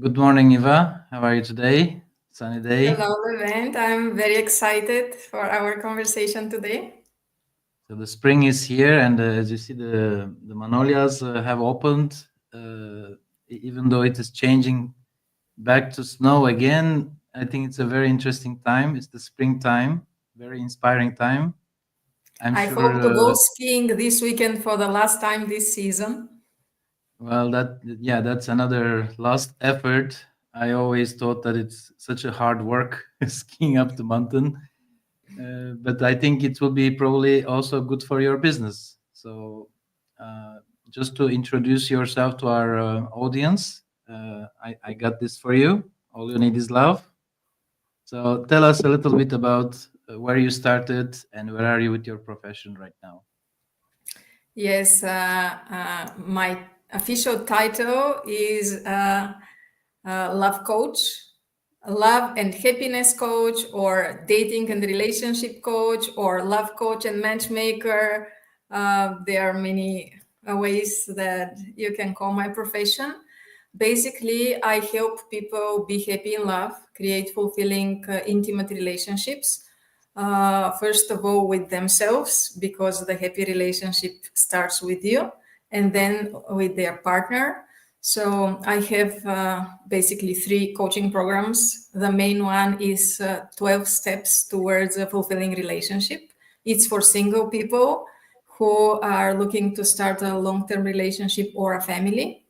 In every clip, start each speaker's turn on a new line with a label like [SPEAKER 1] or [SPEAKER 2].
[SPEAKER 1] Good morning, Eva. How are you today? Sunny day.
[SPEAKER 2] Hello, Levent. I'm very excited for our conversation today.
[SPEAKER 1] So the spring is here, and as you see, the magnolias have opened. Even though it is changing back to snow again, I think it's a very interesting time. It's the springtime, very inspiring time. I'm
[SPEAKER 2] I
[SPEAKER 1] sure.
[SPEAKER 2] hope to go skiing this weekend for the last time this season.
[SPEAKER 1] Well, that's another last effort. I always thought that it's such a hard work skiing up the mountain. But I think it will be probably also good for your business. So, uh, just to introduce yourself to our audience, I got this for you. All you need is love. So, tell us a little bit about where you started and where are you with your profession right now.
[SPEAKER 2] Yes, my official title is love coach, love and happiness coach, or dating and relationship coach, or love coach and matchmaker. There are many ways that you can call my profession. Basically, I help people be happy in love, create fulfilling, intimate relationships. First of all, with themselves, because the happy relationship starts with you, and then with their partner. So I have basically three coaching programs. The main one is 12 steps towards a fulfilling relationship. It's for single people who are looking to start a long-term relationship or a family.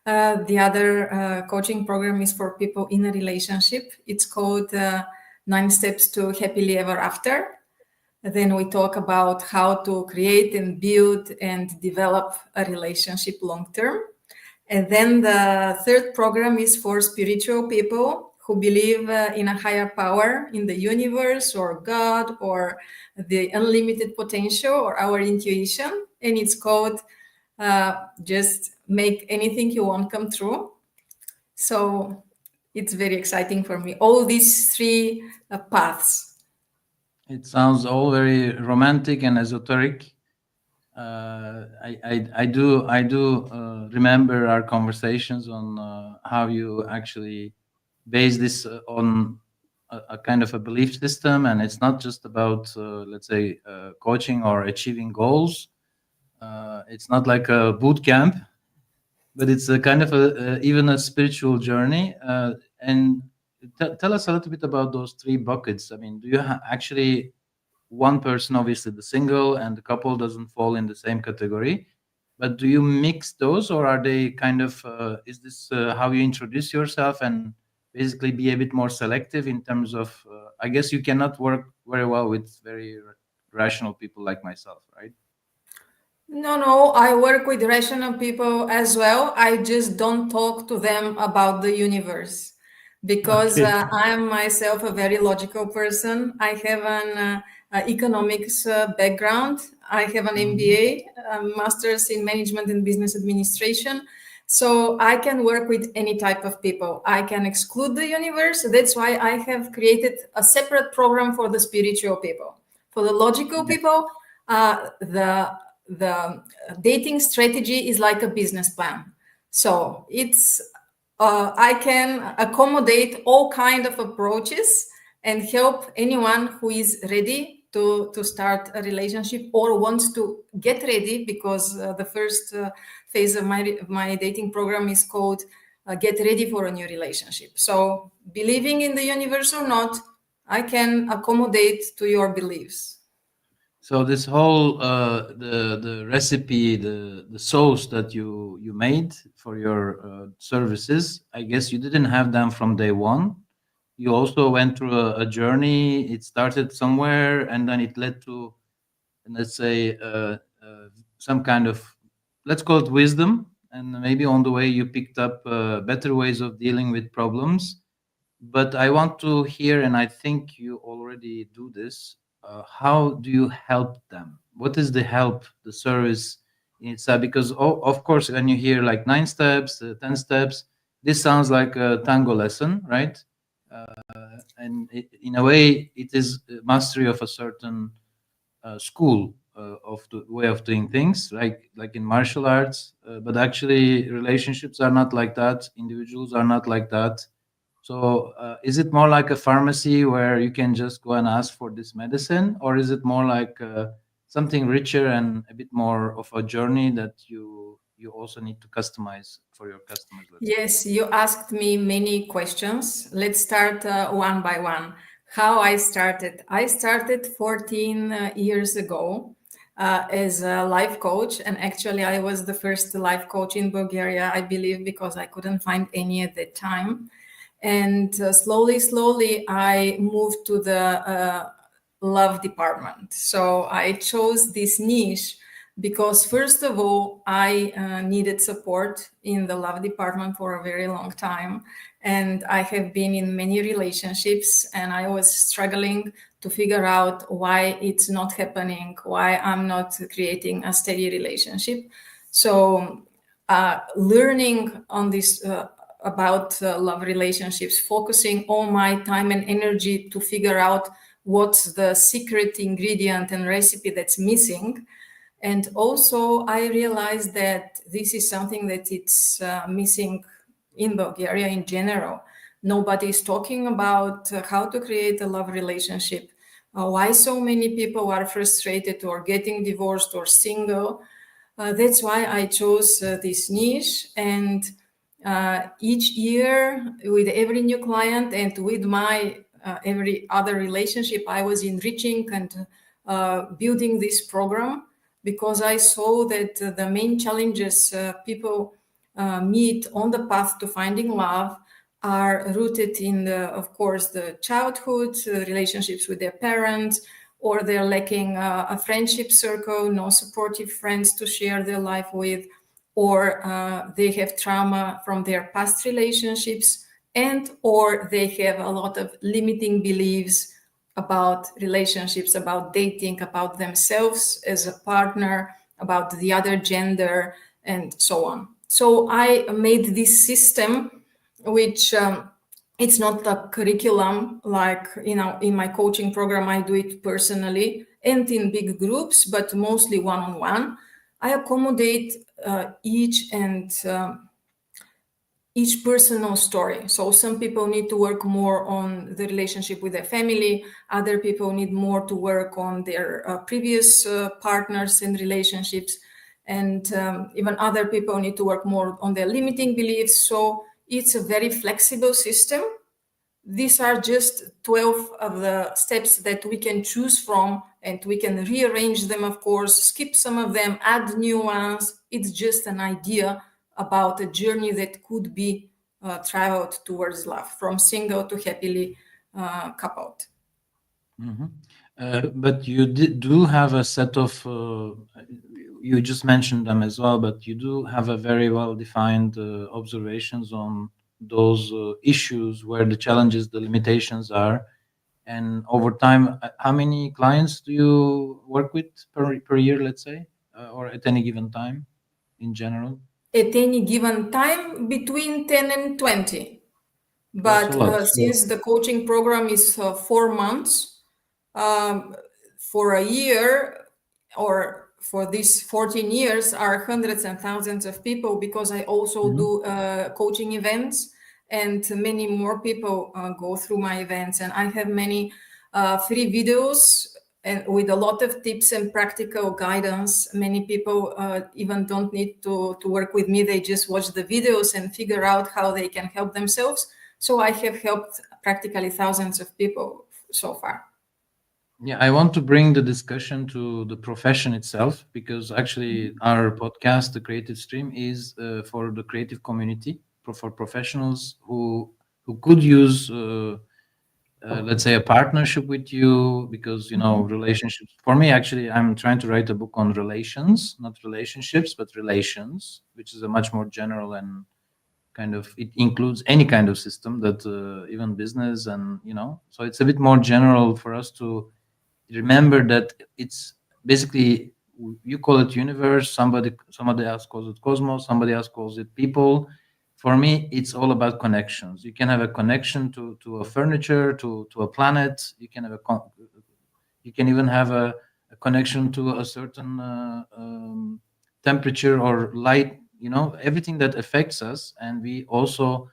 [SPEAKER 2] The other coaching program is for people in a relationship. It's called 9 Steps to Happily Ever After. Then we talk about how to create and build and develop a relationship long term. And then the third program is for spiritual people who believe in a higher power, in the universe or God or the unlimited potential or our intuition. And it's called Just Make Anything You Want Come True. So it's very exciting for me. All these three paths.
[SPEAKER 1] It sounds all very romantic and esoteric. I do remember our conversations on how you actually base this on a kind of a belief system, and it's not just about let's say coaching or achieving goals. It's not like a boot camp, but it's a kind of even a spiritual journey. And tell us a little bit about those three buckets. I mean, do you actually one person, obviously the single and the couple doesn't fall in the same category, but do you mix those, or are they kind of is this how you introduce yourself and basically be a bit more selective in terms of I guess you cannot work very well with very rational people like myself, right?
[SPEAKER 2] No, no, I work with rational people as well. I just don't talk to them about the universe because
[SPEAKER 1] Okay.
[SPEAKER 2] I'm myself a very logical person. I have an economics background. I have an
[SPEAKER 1] Mhm.
[SPEAKER 2] MBA, master's in management and business administration. So I can work with any type of people. I can exclude the universe. That's why I have created a separate program for the spiritual people. For the logical
[SPEAKER 1] Yeah.
[SPEAKER 2] people, the dating strategy is like a business plan. So it's I can accommodate all kind of approaches and help anyone who is ready to start a relationship or wants to get ready, because the first phase of my dating program is called get ready for a new relationship. So believing in the universe or not, I can accommodate to your beliefs.
[SPEAKER 1] So this whole the recipe, the sauce that you made for your services, I guess you didn't have them from day one. You also went through a journey. It started somewhere, and then it led to, let's say, some kind of, let's call it wisdom. And maybe on the way you picked up better ways of dealing with problems. But I want to hear, and I think you already do this. How do you help them? What is the help, the service in itself? Because of course, when you hear like 9 steps, 10 steps, this sounds like a tango lesson, right? In a way, it is mastery of a certain school. of the way of doing things, like in martial arts. But actually, relationships are not like that. Individuals are not like that. So, is it more like a pharmacy where you can just go and ask for this medicine, or is it more like something richer and a bit more of a journey that you also need to customize for your customers? Let's say.
[SPEAKER 2] Yes, you asked me many questions. Let's start one by one. How I started. I started 14 years ago as a life coach, and actually, I was the first life coach in Bulgaria, I believe, because I couldn't find any at that time. And slowly, I moved to the love department. So I chose this niche because, first of all, I needed support in the love department for a very long time. And I have been in many relationships, and I was struggling to figure out why it's not happening, why I'm not creating a steady relationship. So, learning on this about love relationships, focusing all my time and energy to figure out what's the secret ingredient and recipe that's missing. And also I realized that this is something that it's missing in Bulgaria in general. Nobody is talking about how to create a love relationship, why so many people are frustrated or getting divorced or single. That's why I chose this niche. And each year, with every new client and with my every other relationship, I was enriching and building this program because I saw that the main challenges people meet on the path to finding love are rooted in the, of course, the childhood relationships with their parents, or they're lacking a friendship circle, no supportive friends to share their life with, or they have trauma from their past relationships, and or they have a lot of limiting beliefs about relationships, about dating, about themselves as a partner, about the other gender, and so on. So I made this system, which it's not a curriculum like, you know, in my coaching program. I do it personally and in big groups, but mostly one-on-one. I accommodate each personal story. So some people need to work more on the relationship with their family. Other people need more to work on their previous partners and relationships. And even other people need to work more on their limiting beliefs. So it's a very flexible system. These are just 12 of the steps that we can choose from, and we can rearrange them, of course, skip some of them, add new ones. It's just an idea about a journey that could be traveled towards love, from single to happily coupled.
[SPEAKER 1] Mhm. But you do have a set of, you just mentioned them as well, but you do have a very well defined observations on those issues where the challenges, the limitations are. And over time, how many clients do you work with per year, let's say, or at any given time in general?
[SPEAKER 2] At any given time, between 10 and 20.
[SPEAKER 1] That's a
[SPEAKER 2] But
[SPEAKER 1] lot. So,
[SPEAKER 2] since the coaching program is 4 months, um, for a year, or for these 14 years, are hundreds and thousands of people, because I also
[SPEAKER 1] mhm.
[SPEAKER 2] do coaching events, and many more people go through my events. And I have many free videos and with a lot of tips and practical guidance. Many people even don't need to work with me. They just watch the videos and figure out how they can help themselves. So I have helped practically thousands of people so far.
[SPEAKER 1] Yeah, I want to bring the discussion to the profession itself, because actually our podcast, The Creative Stream, is for the creative community, for professionals who could use, let's say, a partnership with you, because relationships. For me, actually, I'm trying to write a book on relations, not relationships, but relations, which is a much more general and kind of, it includes any kind of system that even business, and so it's a bit more general for us to remember that it's basically, you call it universe, somebody else calls it cosmos, somebody else calls it people. For me, it's all about connections. You can have a connection to a furniture, to a planet. You can have you can even have a a connection to a certain temperature or light, everything that affects us. And we also,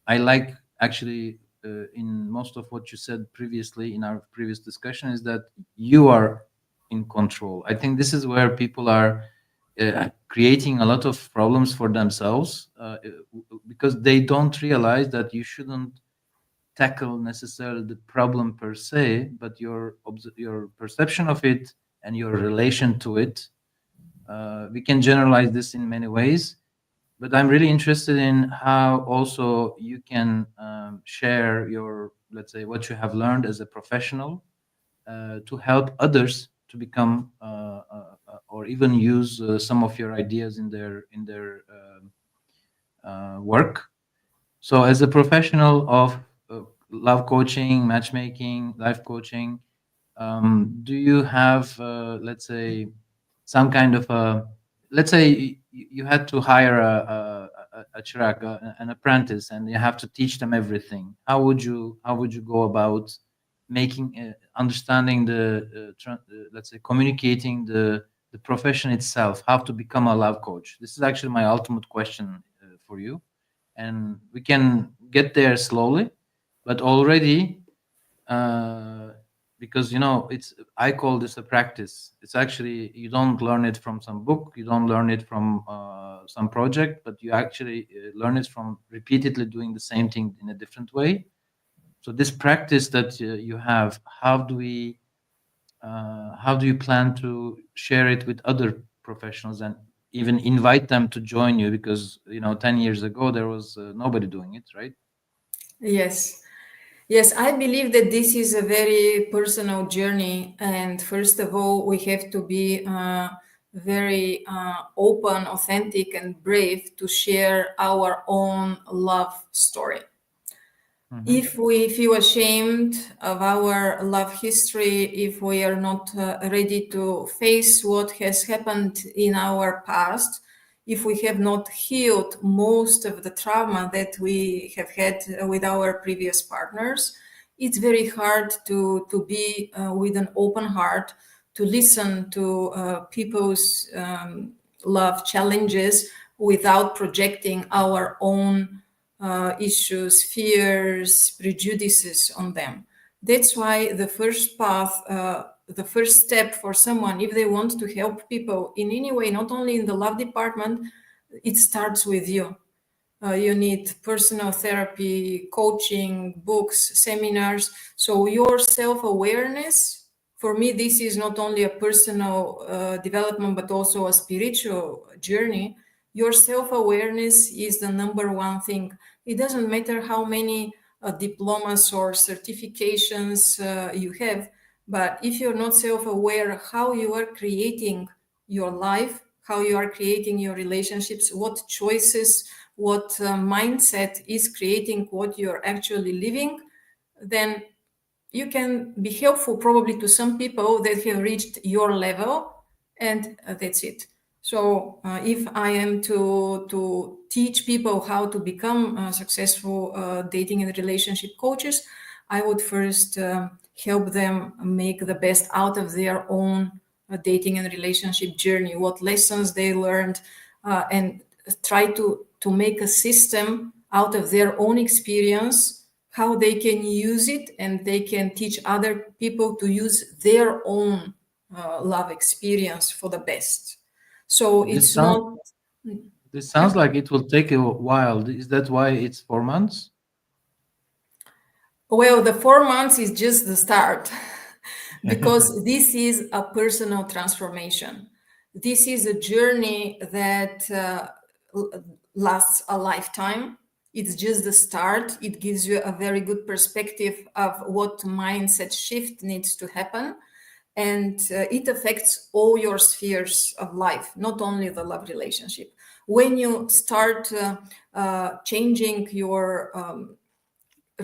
[SPEAKER 1] I like actually, in most of what you said previously in our previous discussion, is that you are in control. I think this is where people are creating a lot of problems for themselves, because they don't realize that you shouldn't tackle necessarily the problem per se, but your perception of it and your relation to it. We can generalize this in many ways, but I'm really interested in how also you can share your, let's say, what you have learned as a professional, to help others to become, or even use some of your ideas in their work. So, as a professional of love coaching, matchmaking, life coaching, do you have, let's say, some kind of a, let's say you had to hire a chirak, an apprentice, and you have to teach them everything. How would you go about making, understanding let's say, communicating the profession itself, how to become a love coach? This is actually my ultimate question for you, and we can get there slowly, but already, uh, because it's, I call this a practice. It's actually, you don't learn it from some book, you don't learn it from some project, but you actually learn it from repeatedly doing the same thing in a different way. So this practice that you have, how do you plan to share it with other professionals and even invite them to join you? Because 10 years ago there was nobody doing it, right?
[SPEAKER 2] Yes. Yes, I believe that this is a very personal journey. And first of all, we have to be very open, authentic, and brave to share our own love story.
[SPEAKER 1] Hmm.
[SPEAKER 2] If we feel ashamed of our love history, if we are not ready to face what has happened in our past, if we have not healed most of the trauma that we have had with our previous partners, it's very hard to be with an open heart, to listen to people's love challenges without projecting our own issues, fears, prejudices on them. That's why the first path, the first step for someone, if they want to help people in any way, not only in the love department, it starts with you. You need personal therapy, coaching, books, seminars. So your self-awareness, for me, this is not only a personal development, but also a spiritual journey. Your self-awareness is the number one thing. It doesn't matter how many diplomas or certifications you have, but if you're not self-aware how you are creating your life, how you are creating your relationships, what choices, what mindset is creating what you're actually living, then you can be helpful probably to some people that have reached your level, and that's it. So if I am to teach people how to become successful dating and relationship coaches, I would first help them make the best out of their own dating and relationship journey, what lessons they learned, and try to make a system out of their own experience, how they can use it, and they can teach other people to use their own love experience for the best. So
[SPEAKER 1] This
[SPEAKER 2] it's
[SPEAKER 1] sounds
[SPEAKER 2] not.
[SPEAKER 1] this
[SPEAKER 2] Yeah.
[SPEAKER 1] sounds like it will take a while. Is that why it's 4 months?
[SPEAKER 2] Well, the 4 months is just the start because this is a personal transformation. This is a journey that lasts a lifetime. It's just the start. It gives you a very good perspective of what mindset shift needs to happen. And it affects all your spheres of life, not only the love relationship. When you start changing your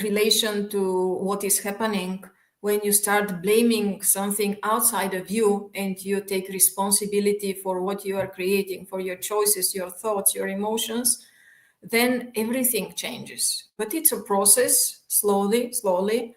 [SPEAKER 2] relation to what is happening, when you start blaming something outside of you and you take responsibility for what you are creating, for your choices, your thoughts, your emotions, then everything changes. But it's a process, slowly, slowly.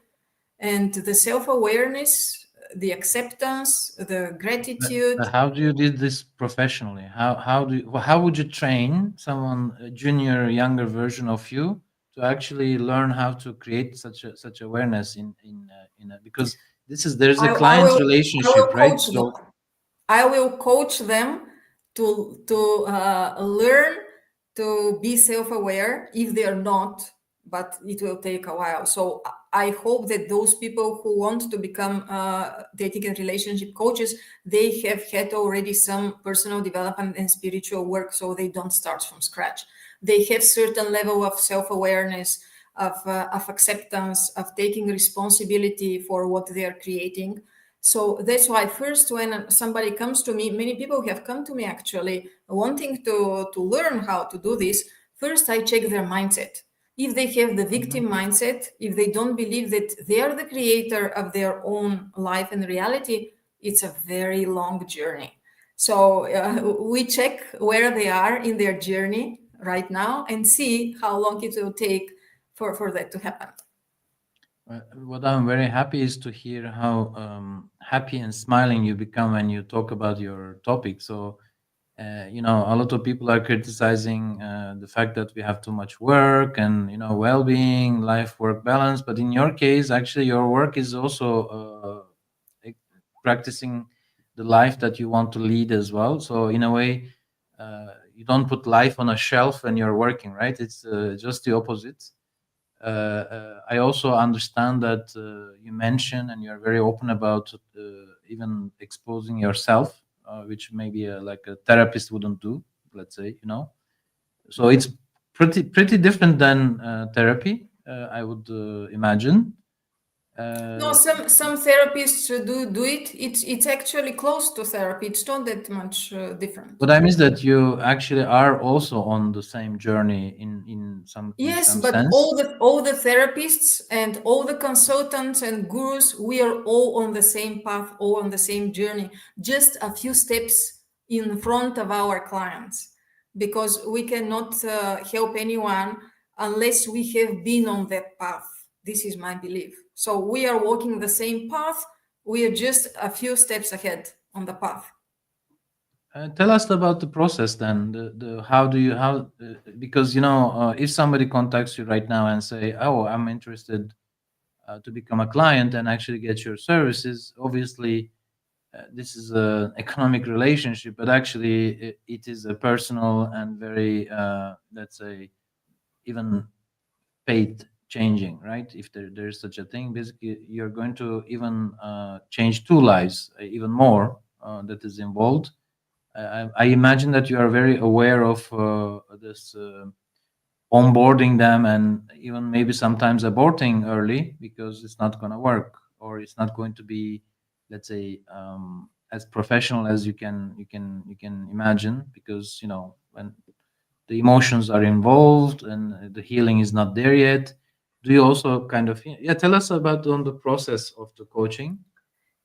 [SPEAKER 2] And the self-awareness the acceptance, the
[SPEAKER 1] But
[SPEAKER 2] gratitude.
[SPEAKER 1] how do you did this professionally? How would you train someone, a junior, younger version of you, to actually learn how to create such awareness in a, because there's a
[SPEAKER 2] I
[SPEAKER 1] client
[SPEAKER 2] will I
[SPEAKER 1] relationship,
[SPEAKER 2] will
[SPEAKER 1] right?
[SPEAKER 2] coach them.
[SPEAKER 1] So
[SPEAKER 2] I will coach them to learn to be self-aware if they are not, but it will take a while. So I hope that those people who want to become dating and relationship coaches, they have had already some personal development and spiritual work, so they don't start from scratch. They have certain level of self-awareness, of acceptance, of taking responsibility for what they are creating. So that's why first, when somebody comes to me, many people have come to me actually wanting to learn how to do this. First, I check their mindset. If they have the victim mindset, if they don't believe that they are the creator of their own life and reality, it's a very long journey. So we check where they are in their journey right now and see how long it will take for that to happen.
[SPEAKER 1] what I'm very happy is to hear how happy and smiling you become when you talk about your topic. So a lot of people are criticizing the fact that we have too much work and well-being, life-work balance. But in your case, actually, your work is also practicing the life that you want to lead as well. So in a way, you don't put life on a shelf when you're working, right? It's just the opposite. I also understand that you mention and you're very open about even exposing yourself, which maybe like a therapist wouldn't do, let's say, So it's pretty different than therapy, I would imagine.
[SPEAKER 2] No,
[SPEAKER 1] Uh,
[SPEAKER 2] some therapists do it. It's actually close to therapy. It's not that much different.
[SPEAKER 1] what I mean is that you actually are also on the same journey in
[SPEAKER 2] Yes,
[SPEAKER 1] some
[SPEAKER 2] but
[SPEAKER 1] sense.
[SPEAKER 2] all the therapists and all the consultants and gurus, we are all on the same path, all on the same journey, just a few steps in front of our clients, because we cannot help anyone unless we have been on that path. This is my belief. So we are walking the same path. We are just a few steps ahead on the path.
[SPEAKER 1] Tell us about the process then. The how do you how because if somebody contacts you right now and say, "Oh, I'm interested to become a client and actually get your services," obviously this is an economic relationship, but actually it is a personal and very let's say even fate changing, right? If there's such a thing, basically you're going to even change two lives, even more that is involved. I imagine that you are very aware of this onboarding them and even maybe sometimes aborting early because it's not going to work or it's not going to be, let's say, as professional as you can imagine because when the emotions are involved and the healing is not there yet. Do you also kind of, yeah, tell us about on the process of the coaching.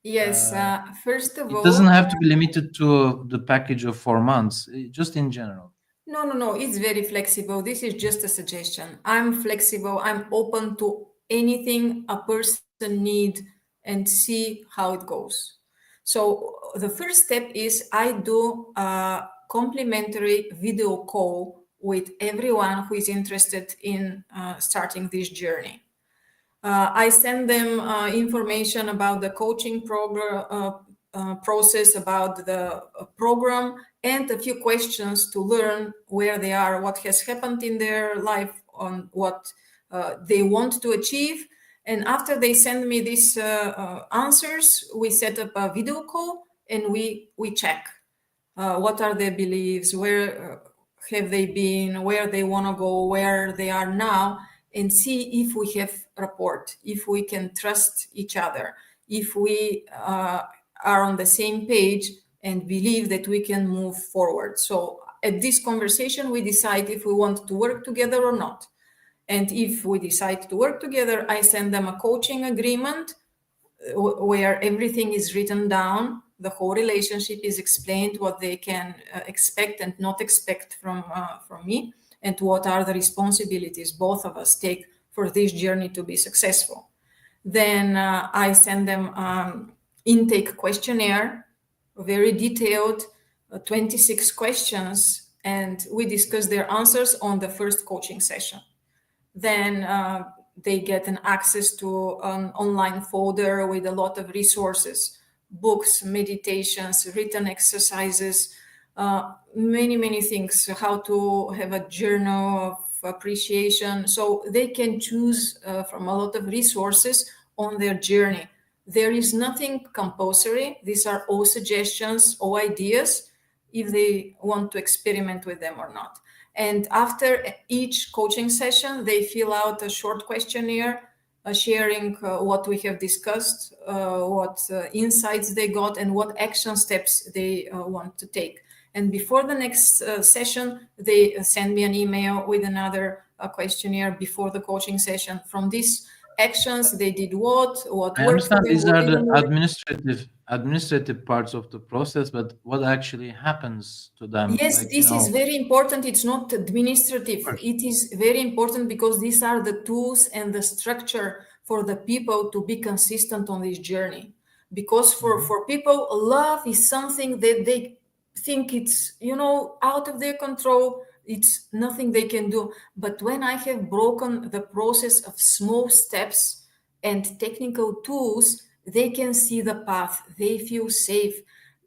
[SPEAKER 2] Yes,
[SPEAKER 1] Uh,
[SPEAKER 2] first of
[SPEAKER 1] it doesn't
[SPEAKER 2] all,
[SPEAKER 1] have to be limited to the package of 4 months, just in general.
[SPEAKER 2] no. It's very flexible. This is just a suggestion. I'm flexible. I'm open to anything a person need and see how it goes. So the first step is I do a complimentary video call with everyone who is interested in starting this journey. I send them information about the coaching program process, about the program, and a few questions to learn where they are, what has happened in their life, on what they want to achieve. And after they send me these answers, we set up a video call and we check what are their beliefs, where have they been, where they want to go, where they are now, and see if we have rapport, if we can trust each other, if we are on the same page and believe that we can move forward. So at this conversation, we decide if we want to work together or not. And if we decide to work together, I send them a coaching agreement where everything is written down, the whole relationship is explained, what they can expect and not expect from me, and what are the responsibilities both of us take for this journey to be successful. Then I send them intake questionnaire, very detailed, 26 questions, and we discuss their answers on the first coaching session. Then they get an access to an online folder with a lot of resources, books, meditations, written exercises, many things, how to have a journal of appreciation. So they can choose from a lot of resources on their journey. There is nothing compulsory. These are all suggestions, all ideas, if they want to experiment with them or not. And after each coaching session, they fill out a short questionnaire sharing what we have discussed, what insights they got, and what action steps they want to take. And before the next session, they send me an email with another questionnaire before the coaching session. From these actions, they did what
[SPEAKER 1] I
[SPEAKER 2] worked for
[SPEAKER 1] understand
[SPEAKER 2] them,
[SPEAKER 1] these
[SPEAKER 2] what
[SPEAKER 1] are
[SPEAKER 2] didn't
[SPEAKER 1] the
[SPEAKER 2] work.
[SPEAKER 1] administrative parts of the process, but what actually happens to them?
[SPEAKER 2] Yes,
[SPEAKER 1] Like,
[SPEAKER 2] this is very important. It's not administrative.
[SPEAKER 1] course.
[SPEAKER 2] It is very important because these are the tools and the structure for the people to be consistent on this journey. Because
[SPEAKER 1] Mhm.
[SPEAKER 2] for people, love is something that they think it's, out of their control. It's nothing they can do. But when I have broken the process of small steps and technical tools, they can see the path. They feel safe,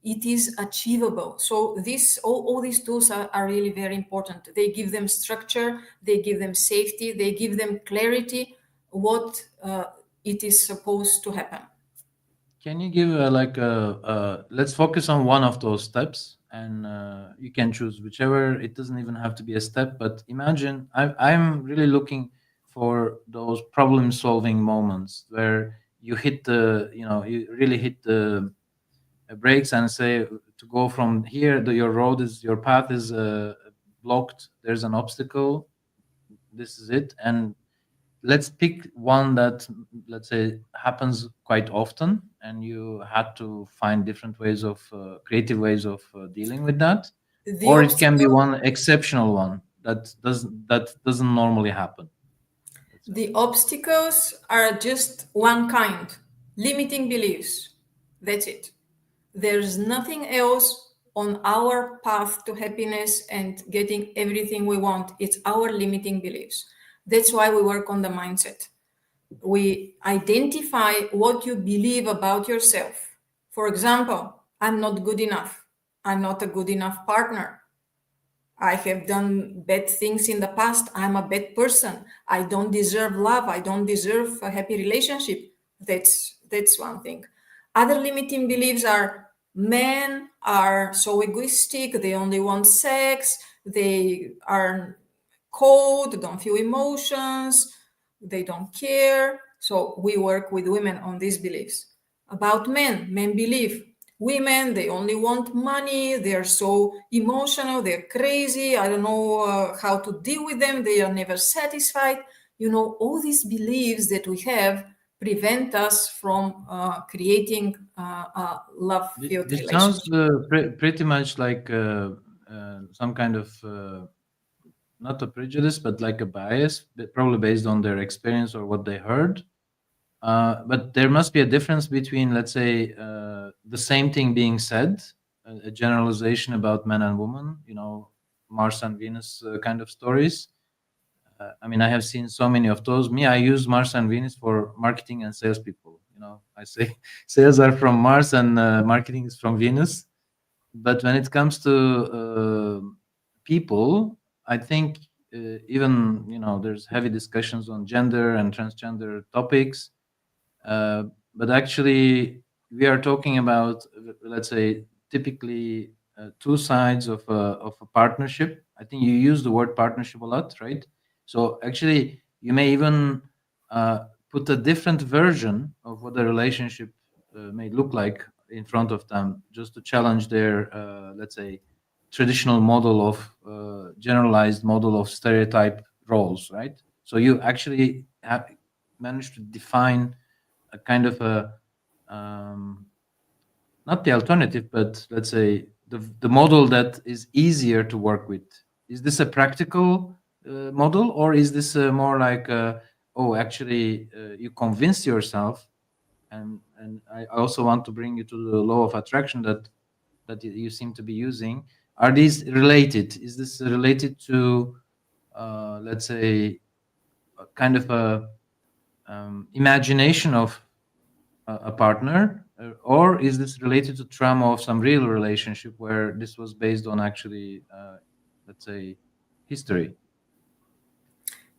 [SPEAKER 2] it is achievable. So this all these tools are really very important. They give them structure, they give them safety, they give them clarity what it is supposed to happen.
[SPEAKER 1] Can you give like let's focus on one of those steps, and you can choose whichever. It doesn't even have to be a step, but imagine I'm really looking for those problem solving moments where you hit the, you really hit the brakes and say to go from here, your path is blocked. There's an obstacle. This is it, and let's pick one that, let's say, happens quite often and you had to find different ways of creative ways of dealing with that,
[SPEAKER 2] The
[SPEAKER 1] or it can be
[SPEAKER 2] obstacle
[SPEAKER 1] one exceptional one that doesn't normally happen, let's say.
[SPEAKER 2] the obstacles are just one kind, limiting beliefs. That's it. There's nothing else on our path to happiness and getting everything we want. It's our limiting beliefs. That's why we work on the mindset. We identify what you believe about yourself. For example, I'm not good enough. I'm not a good enough partner. I have done bad things in the past. I'm a bad person. I don't deserve love. I don't deserve a happy relationship. That's one thing. Other limiting beliefs are men are so egoistic. They only want sex. They are cold. Don't feel emotions. They don't care. So we work with women on these beliefs. About men believe women, they only want money, they're so emotional, they're crazy, I don't know how to deal with them, they are never satisfied. All these beliefs that we have prevent us from creating a love filled
[SPEAKER 1] This sounds
[SPEAKER 2] relationship.
[SPEAKER 1] pretty much like some kind of not a prejudice but like a bias, probably based on their experience or what they heard. But there must be a difference between, let's say, the same thing being said, a generalization about men and women, Mars and Venus kind of stories. I mean, I have seen so many of those. Me, I use Mars and Venus for marketing and salespeople. I say sales are from Mars and marketing is from Venus. But when it comes to people, I think even, there's heavy discussions on gender and transgender topics, uh, but actually, we are talking about, let's say, typically two sides of a partnership. I think you use the word partnership a lot, right? So actually, you may even put a different version of what a relationship may look like in front of them, just to challenge their, let's say, traditional model of generalized model of stereotype roles, right? So you actually have managed to define a kind of a not the alternative, but let's say the model that is easier to work with. Is this a practical model, or is this more like oh, actually, you convince yourself and I also want to bring you to the law of attraction that you seem to be using. Are these related? Is this related to, let's say, a kind of a imagination of a partner, or is this related to trauma of some real relationship where this was based on actually, let's say, history?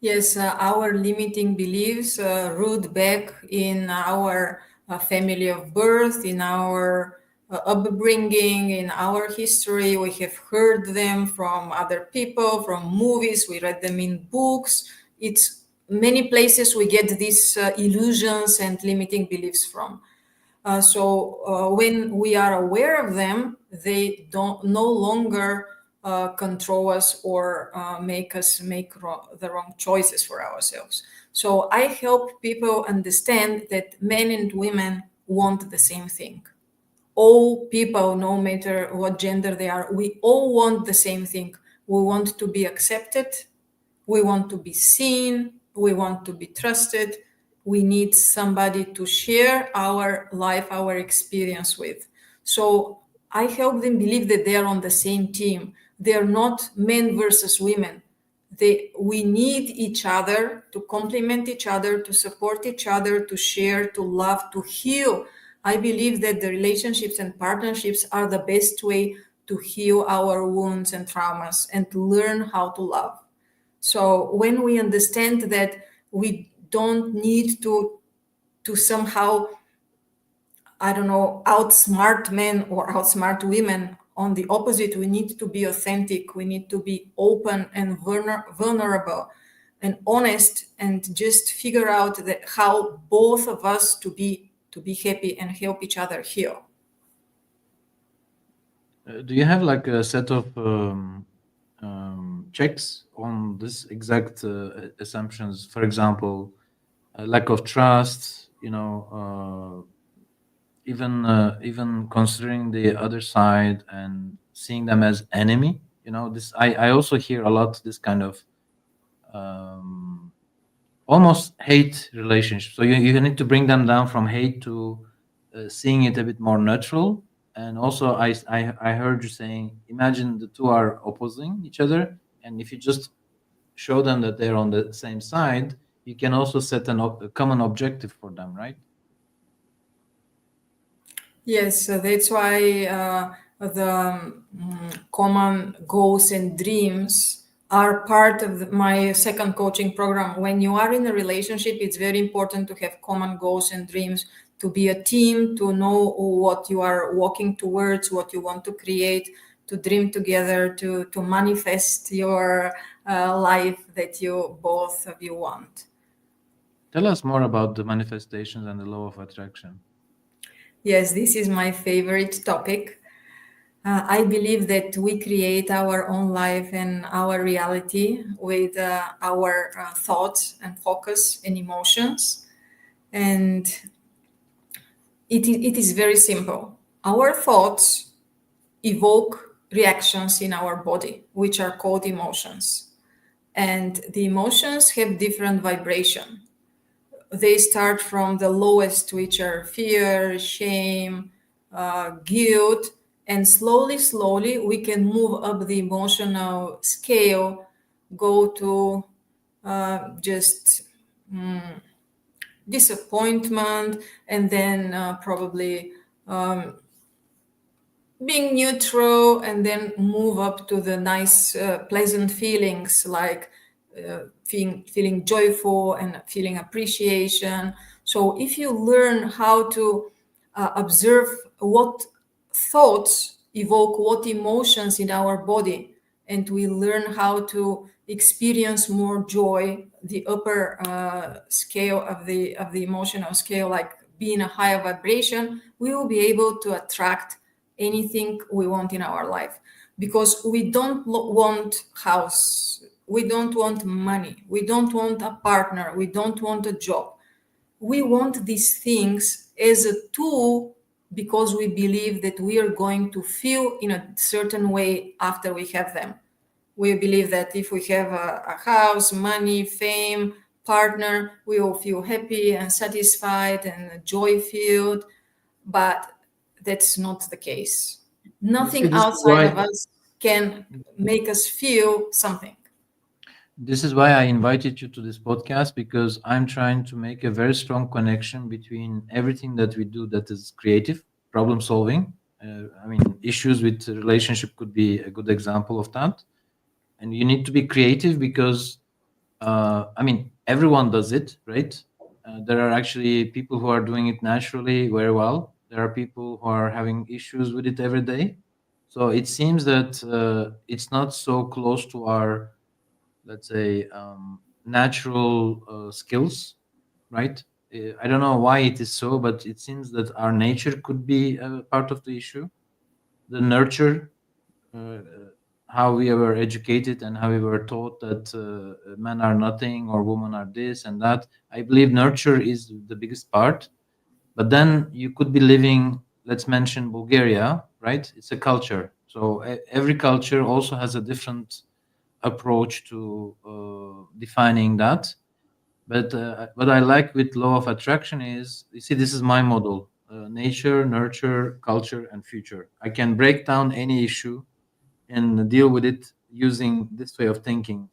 [SPEAKER 2] Yes, our limiting beliefs root back in our family of birth, in our upbringing, in our history. We have heard them from other people, from movies, we read them in books. It's many places we get these illusions and limiting beliefs from. So when we are aware of them, they don't no longer control us or make us make the wrong choices for ourselves. So I help people understand that men and women want the same thing. All people, no matter what gender they are, we all want the same thing. We want to be accepted, we want to be seen, we want to be trusted, we need somebody to share our life, our experience with. So I help them believe that they are on the same team. They are not men versus women. We need each other to complement each other, to support each other, to share, to love, to heal. I believe that the relationships and partnerships are the best way to heal our wounds and traumas and to learn how to love. So when we understand that we don't need to somehow, I don't know, outsmart men or outsmart women. On the opposite, we need to be authentic. We need to be open and vulnerable and honest, and just figure out that how both of us to be happy and help each other heal.
[SPEAKER 1] Do you have like a set of checks on this exact assumptions? For example, lack of trust, even considering the other side and seeing them as enemy. This I also hear a lot this kind of um, almost hate relationship. So you need to bring them down from hate to seeing it a bit more neutral. And also, I heard you saying, imagine the two are opposing each other, and if you just show them that they're on the same side, you can also set a common objective for them, right?
[SPEAKER 2] Yes, so that's why the common goals and dreams are part of my second coaching program. When you are in a relationship, it's very important to have common goals and dreams, to be a team, to know what you are walking towards, what you want to create, to dream together, to manifest your life that you both of you want.
[SPEAKER 1] Tell us more about the manifestations and the law of attraction.
[SPEAKER 2] Yes, this is my favorite topic. I believe that we create our own life and our reality with our thoughts and focus and emotions. And it is very simple. Our thoughts evoke reactions in our body, which are called emotions. And the emotions have different vibration. They start from the lowest, which are fear, shame, guilt, and slowly we can move up the emotional scale, go to just disappointment, and then probably being neutral, and then move up to the nice pleasant feelings like feeling joyful and feeling appreciation. So if you learn how to observe what thoughts evoke what emotions in our body, and we learn how to experience more joy, the upper scale of the emotional scale, like being a higher vibration, we will be able to attract anything we want in our life. Because we don't want house, we don't want money, we don't want a partner, we don't want a job. We want these things as a tool because we believe that we are going to feel in a certain way after we have them. We believe that if we have a house, money, fame, partner, we will feel happy and satisfied and joy filled, but that's not the case.
[SPEAKER 1] You see,
[SPEAKER 2] Nothing
[SPEAKER 1] this is
[SPEAKER 2] outside
[SPEAKER 1] why
[SPEAKER 2] of us can make us feel something.
[SPEAKER 1] I invited you to this podcast, because I'm trying to make a very strong connection between everything that we do that is creative, problem solving. I mean, issues with relationship could be a good example of that. And you need to be creative because, I mean, everyone does it, right? There are actually people who are doing it naturally very well. There are people who are having issues with it every day. So it seems that it's not so close to our, let's say, natural skills, right? I don't know why it is so, but it seems that our nature could be a part of the issue. The nurture, uh, how we were educated and how we were taught that men are nothing or women are this and that. I believe nurture is the biggest part. But then you could be living, let's mention Bulgaria, right? It's a culture. So every culture also has a different approach to defining that. But what I like with law of attraction is, you see, this is my model: nature, nurture, culture, and future. I can break down any issue and deal with it using this way of thinking,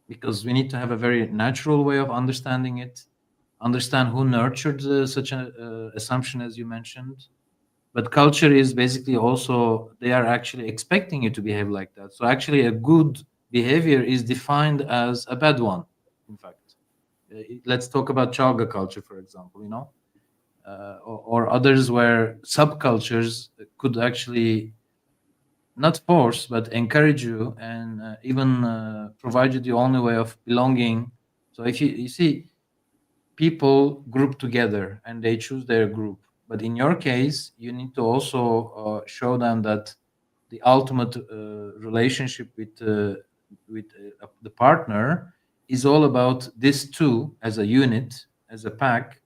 [SPEAKER 1] because we need to have a very natural way of understanding it, understand who nurtured such an assumption as you mentioned. But culture is basically also, they are actually expecting you to behave like that. So actually a good behavior is defined as a bad one, in fact. Let's talk about chaga culture, for example, or others where subcultures could actually not force but encourage you, and even provide you the only way of belonging. So if you see, people group together and they choose their group, but in your case you need to also show them that the ultimate relationship with the partner is all about this two as a unit, as a pack,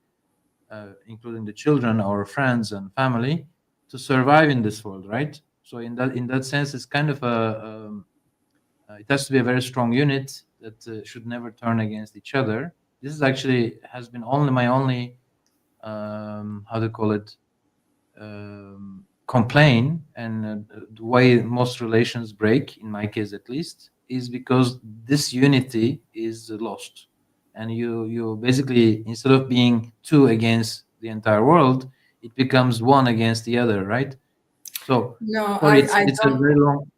[SPEAKER 1] including the children, our friends and family, to survive in this world, right? So in that sense, it's kind of it has to be a very strong unit that should never turn against each other. This is actually has been only my only, how to call it, complain, and the way most relations break, in my case at least, is because this unity is lost, and you basically, instead of being two against the entire world, it becomes one against the other, right? So
[SPEAKER 2] No,
[SPEAKER 1] sorry,
[SPEAKER 2] I
[SPEAKER 1] it's a
[SPEAKER 2] don't.
[SPEAKER 1] very long.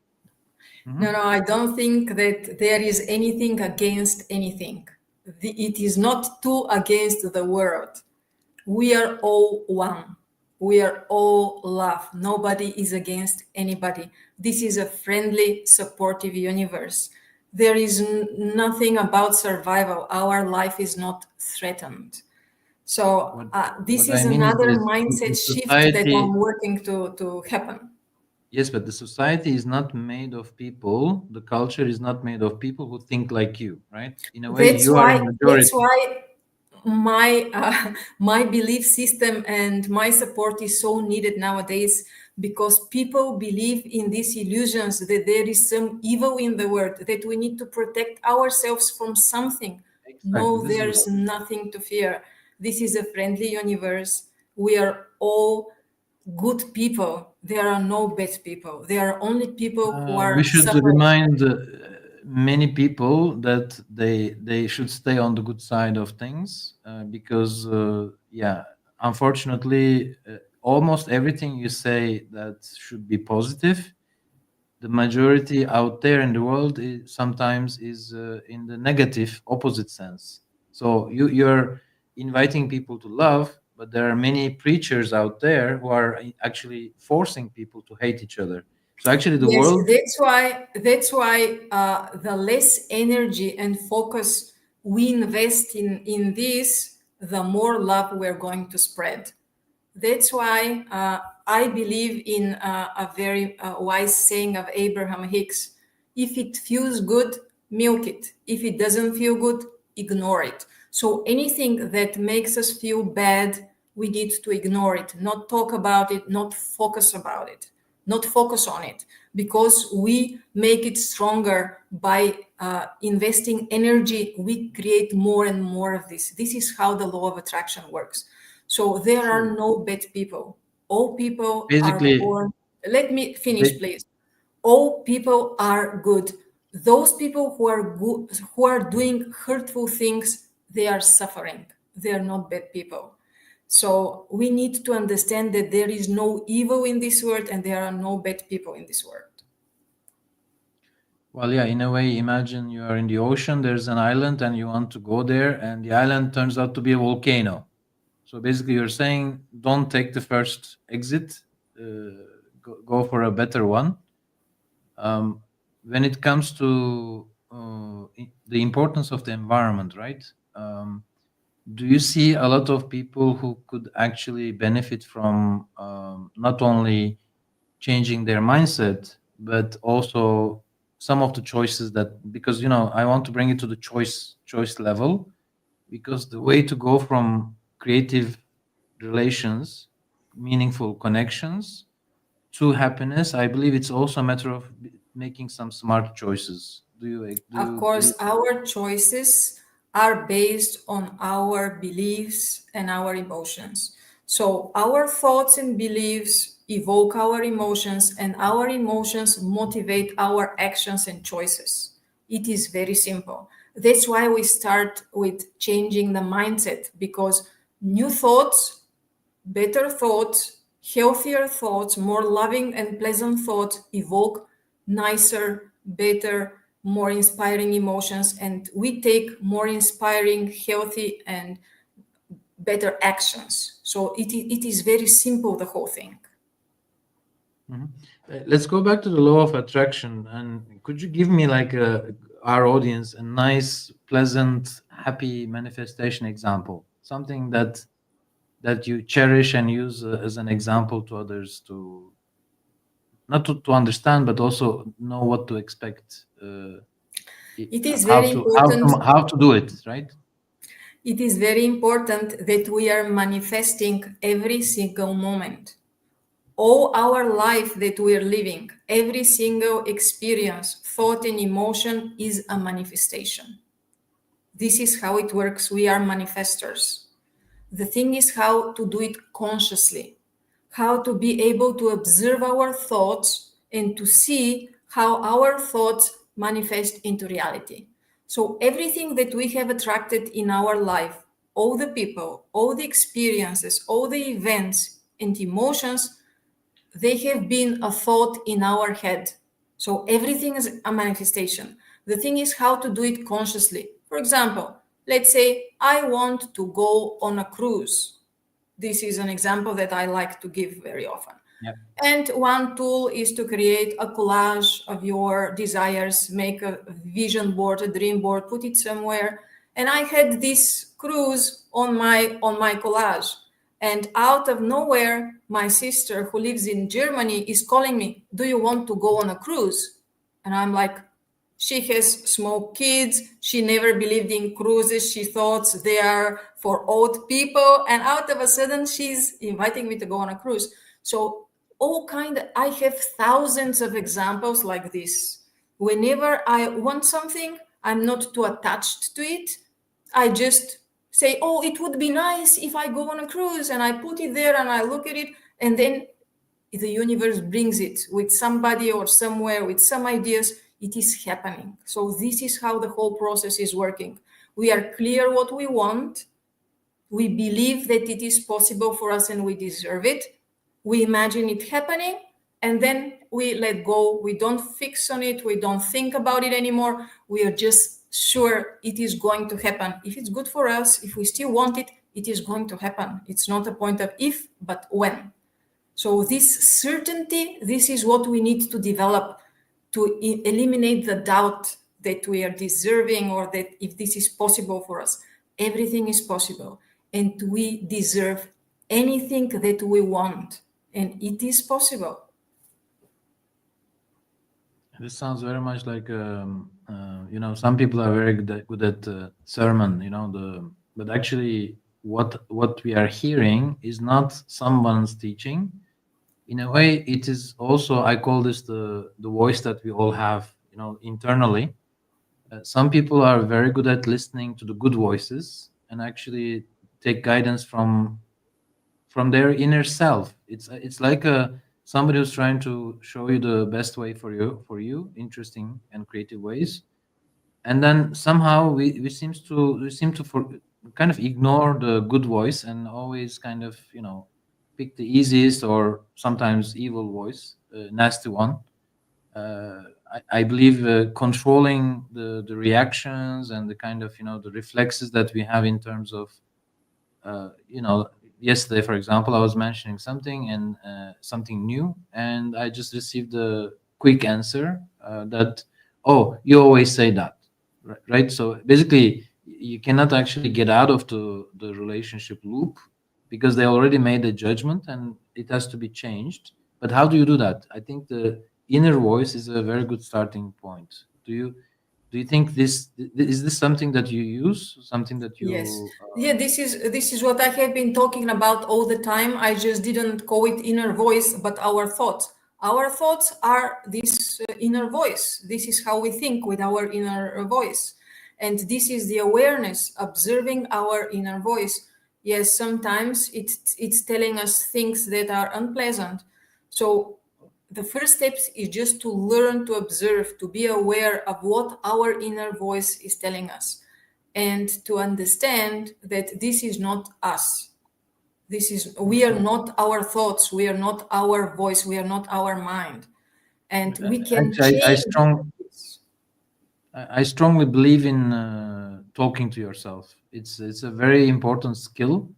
[SPEAKER 2] No,
[SPEAKER 1] Mhm.
[SPEAKER 2] no, I don't think that there is anything against anything. It is not two against the world. We are all one. We are all love. Nobody is against anybody. This is a friendly, supportive universe. There is nothing about survival. Our life is not threatened. So
[SPEAKER 1] what
[SPEAKER 2] this
[SPEAKER 1] what I
[SPEAKER 2] is
[SPEAKER 1] mean is
[SPEAKER 2] another
[SPEAKER 1] this:
[SPEAKER 2] mindset
[SPEAKER 1] the
[SPEAKER 2] shift that I'm
[SPEAKER 1] society.
[SPEAKER 2] working to happen.
[SPEAKER 1] Yes, but the society is not made of people. The culture is not made of people who think like you, right? In a way,
[SPEAKER 2] That's
[SPEAKER 1] you are
[SPEAKER 2] why.
[SPEAKER 1] in
[SPEAKER 2] That's
[SPEAKER 1] majority.
[SPEAKER 2] why my my belief system and my support is so needed nowadays, because people believe in these illusions that there is some evil in the world, that we need to protect ourselves from something.
[SPEAKER 1] Exactly.
[SPEAKER 2] No,
[SPEAKER 1] This is
[SPEAKER 2] there's
[SPEAKER 1] what.
[SPEAKER 2] nothing to fear. This is a friendly universe. We are all good people. There are no bad people. There are only people who
[SPEAKER 1] We
[SPEAKER 2] are
[SPEAKER 1] should
[SPEAKER 2] suffering.
[SPEAKER 1] remind many people that they should stay on the good side of things, because yeah, unfortunately, almost everything you say that should be positive, the majority out there in the world sometimes is in the negative opposite sense. So you're inviting people to love, but there are many preachers out there who are actually forcing people to hate each other. So actually the
[SPEAKER 2] Yes,
[SPEAKER 1] world.
[SPEAKER 2] that's why the less energy and focus we invest in this, the more love we're going to spread. That's why I believe in a very wise saying of Abraham Hicks: if it feels good, milk it. If it doesn't feel good, ignore it. So anything that makes us feel bad, we need to ignore it, not talk about it, not focus about it. not focus on it, because we make it stronger by investing energy. We create more and more of this. This is how the law of attraction works. So there
[SPEAKER 1] Sure.
[SPEAKER 2] are no bad people. All people are
[SPEAKER 1] Basically,
[SPEAKER 2] born. Let me finish,
[SPEAKER 1] ba-
[SPEAKER 2] please. All people are good. Those people who are good, who are doing hurtful things, they are suffering. They are not bad people. So we need to understand that there is no evil in this world and there are no bad people in this world.
[SPEAKER 1] well, yeah, in a way, imagine you are in the ocean, there's an island, and you want to go there, and the island turns out to be a volcano. So basically, you're saying don't take the first exit, go for a better one. When it comes to the importance of the environment, right? Do you see a lot of people who could actually benefit from not only changing their mindset, but also some of the choices that, because I want to bring it to the choice level, because the way to go from creative relations, meaningful connections, to happiness, I believe it's also a matter of making some smart choices.
[SPEAKER 2] Of
[SPEAKER 1] Do you
[SPEAKER 2] course, our choices are based on our beliefs and our emotions. So, our thoughts and beliefs evoke our emotions, and our emotions motivate our actions and choices. It is very simple. That's why we start with changing the mindset, because new thoughts, better thoughts, healthier thoughts, more loving and pleasant thoughts evoke nicer, better, more inspiring emotions, and we take more inspiring, healthy, and better actions. So it is very simple, the whole thing.
[SPEAKER 1] Mhm. Let's go back to the law of attraction. And could you give me, like, our audience, a nice, pleasant, happy manifestation example? Something that you cherish and use as an example to others, to not to understand, but also know what to expect,
[SPEAKER 2] It is very important.
[SPEAKER 1] how to do it, right?
[SPEAKER 2] It is very important that we are manifesting every single moment. All our life that we are living, every single experience, thought, and emotion is a manifestation. This is how it works. We are manifestors. The thing is how to do it consciously, how to be able to observe our thoughts and to see how our thoughts manifest into reality. So, everything that we have attracted in our life, all the people, all the experiences, all the events and emotions, they have been a thought in our head. So everything is a manifestation. The thing is how to do it consciously. For example, let's say I want to go on a cruise. This is an example that I like to give very often.
[SPEAKER 1] Yeah.
[SPEAKER 2] And one tool is to create a collage of your desires, make a vision board, a dream board, put it somewhere. And I had this cruise on my collage. And out of nowhere, my sister who lives in Germany is calling me, "Do you want to go on a cruise?" And I'm like, she has small kids. She never believed in cruises. She thought they are for old people. And out of a sudden, she's inviting me to go on a cruise. So I have thousands of examples like this. Whenever I want something, I'm not too attached to it. I just say, "Oh, it would be nice if I go on a cruise," and I put it there and I look at it, and then the universe brings it with somebody or somewhere with some ideas. It is happening. So this is how the whole process is working. We are clear what we want. We believe that it is possible for us and we deserve it. We imagine it happening, and then we let go. We don't fix on it. We don't think about it anymore. We are just sure it is going to happen. If it's good for us, if we still want it, it is going to happen. It's not a point of if, but when. So this certainty, this is what we need to develop to eliminate the doubt that we are deserving or that if this is possible for us. Everything is possible, and we deserve anything that we want, and it is possible.
[SPEAKER 1] This sounds very much like, some people are very good at sermon, but actually what we are hearing is not someone's teaching, in a way, it is also, I call this the voice that we all have, internally. Some people are very good at listening to the good voices and actually take guidance from their inner self. It's like a somebody who's trying to show you the best way for you, interesting and creative ways. And then somehow we seem to kind of ignore the good voice and always kind of pick the easiest or sometimes evil voice, nasty one. I believe controlling the reactions and the kind of the reflexes that we have in terms of yesterday, for example, I was mentioning something and something new, and I just received a quick answer that, oh, you always say that, right? So basically, you cannot actually get out of the relationship loop because they already made a judgment and it has to be changed. But how do you do that? I think the inner voice is a very good starting point. Do you think is this something that you use, something that
[SPEAKER 2] Yes.
[SPEAKER 1] you
[SPEAKER 2] Yeah, this is what I have been talking about all the time. I just didn't call it inner voice, but our thoughts. Our thoughts are this inner voice. This is how we think with our inner voice. And this is the awareness, observing our inner voice. Yes, sometimes it's telling us things that are unpleasant. So the first step is just to learn to observe, to be aware of what our inner voice is telling us, and to understand that this is not us. We are not our thoughts, we are not our voice, we are not our mind, and we can
[SPEAKER 1] actually
[SPEAKER 2] change this.
[SPEAKER 1] I strongly believe in talking to yourself. It's a very important skill.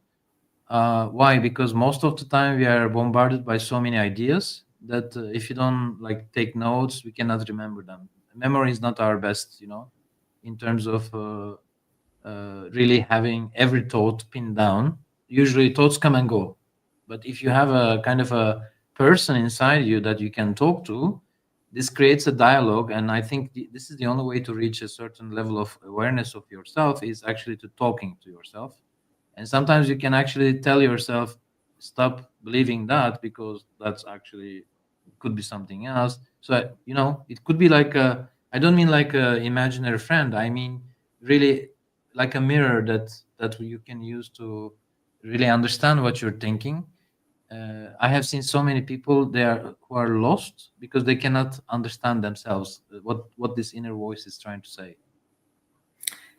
[SPEAKER 1] Why? Because most of the time we are bombarded by so many ideas that if you don't like take notes, we cannot remember them. Memory is not our best, in terms of really having every thought pinned down. Usually thoughts come and go. But if you have a kind of a person inside you that you can talk to, this creates a dialogue. And I think this is the only way to reach a certain level of awareness of yourself is actually to talking to yourself. And sometimes you can actually tell yourself, stop believing that because that's actually could be something else. So, it could be like I don't mean like a imaginary friend. I mean really like a mirror that you can use to really understand what you're thinking. I have seen so many people there who are lost because they cannot understand themselves, what this inner voice is trying to say.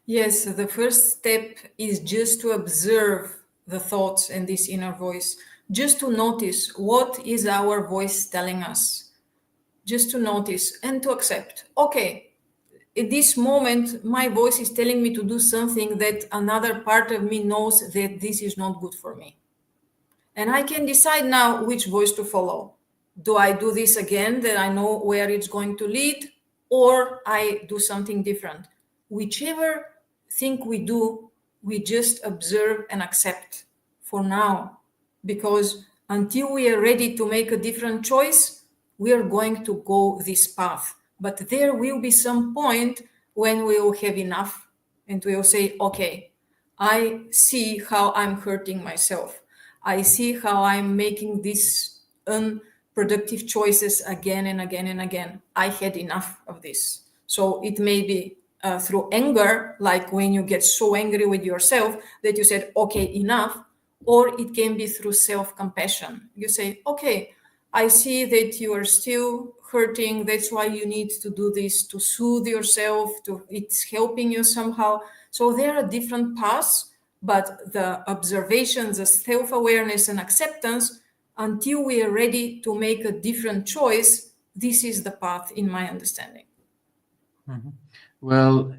[SPEAKER 2] Yes, the first step is just to observe the thoughts and this inner voice, just to notice what is our voice telling us, just to notice and to accept. Okay, at this moment, my voice is telling me to do something that another part of me knows that this is not good for me. And I can decide now which voice to follow. Do I do this again that I know where it's going to lead, or I do something different? Whichever thing we do, we just observe and accept for now. Because until we are ready to make a different choice, we are going to go this path. But there will be some point when we will have enough and we will say, okay, I see how I'm hurting myself. I see how I'm making these unproductive choices again and again and again. I had enough of this. So it may be through anger, like when you get so angry with yourself that you said, okay, enough. Or it can be through self compassion. You say, okay, I see that you are still hurting. That's why you need to do this to soothe yourself. It's helping you somehow. So there are different paths, but the observations, the self-awareness and acceptance, until we are ready to make a different choice, this is the path in my understanding.
[SPEAKER 1] Mhm. Well,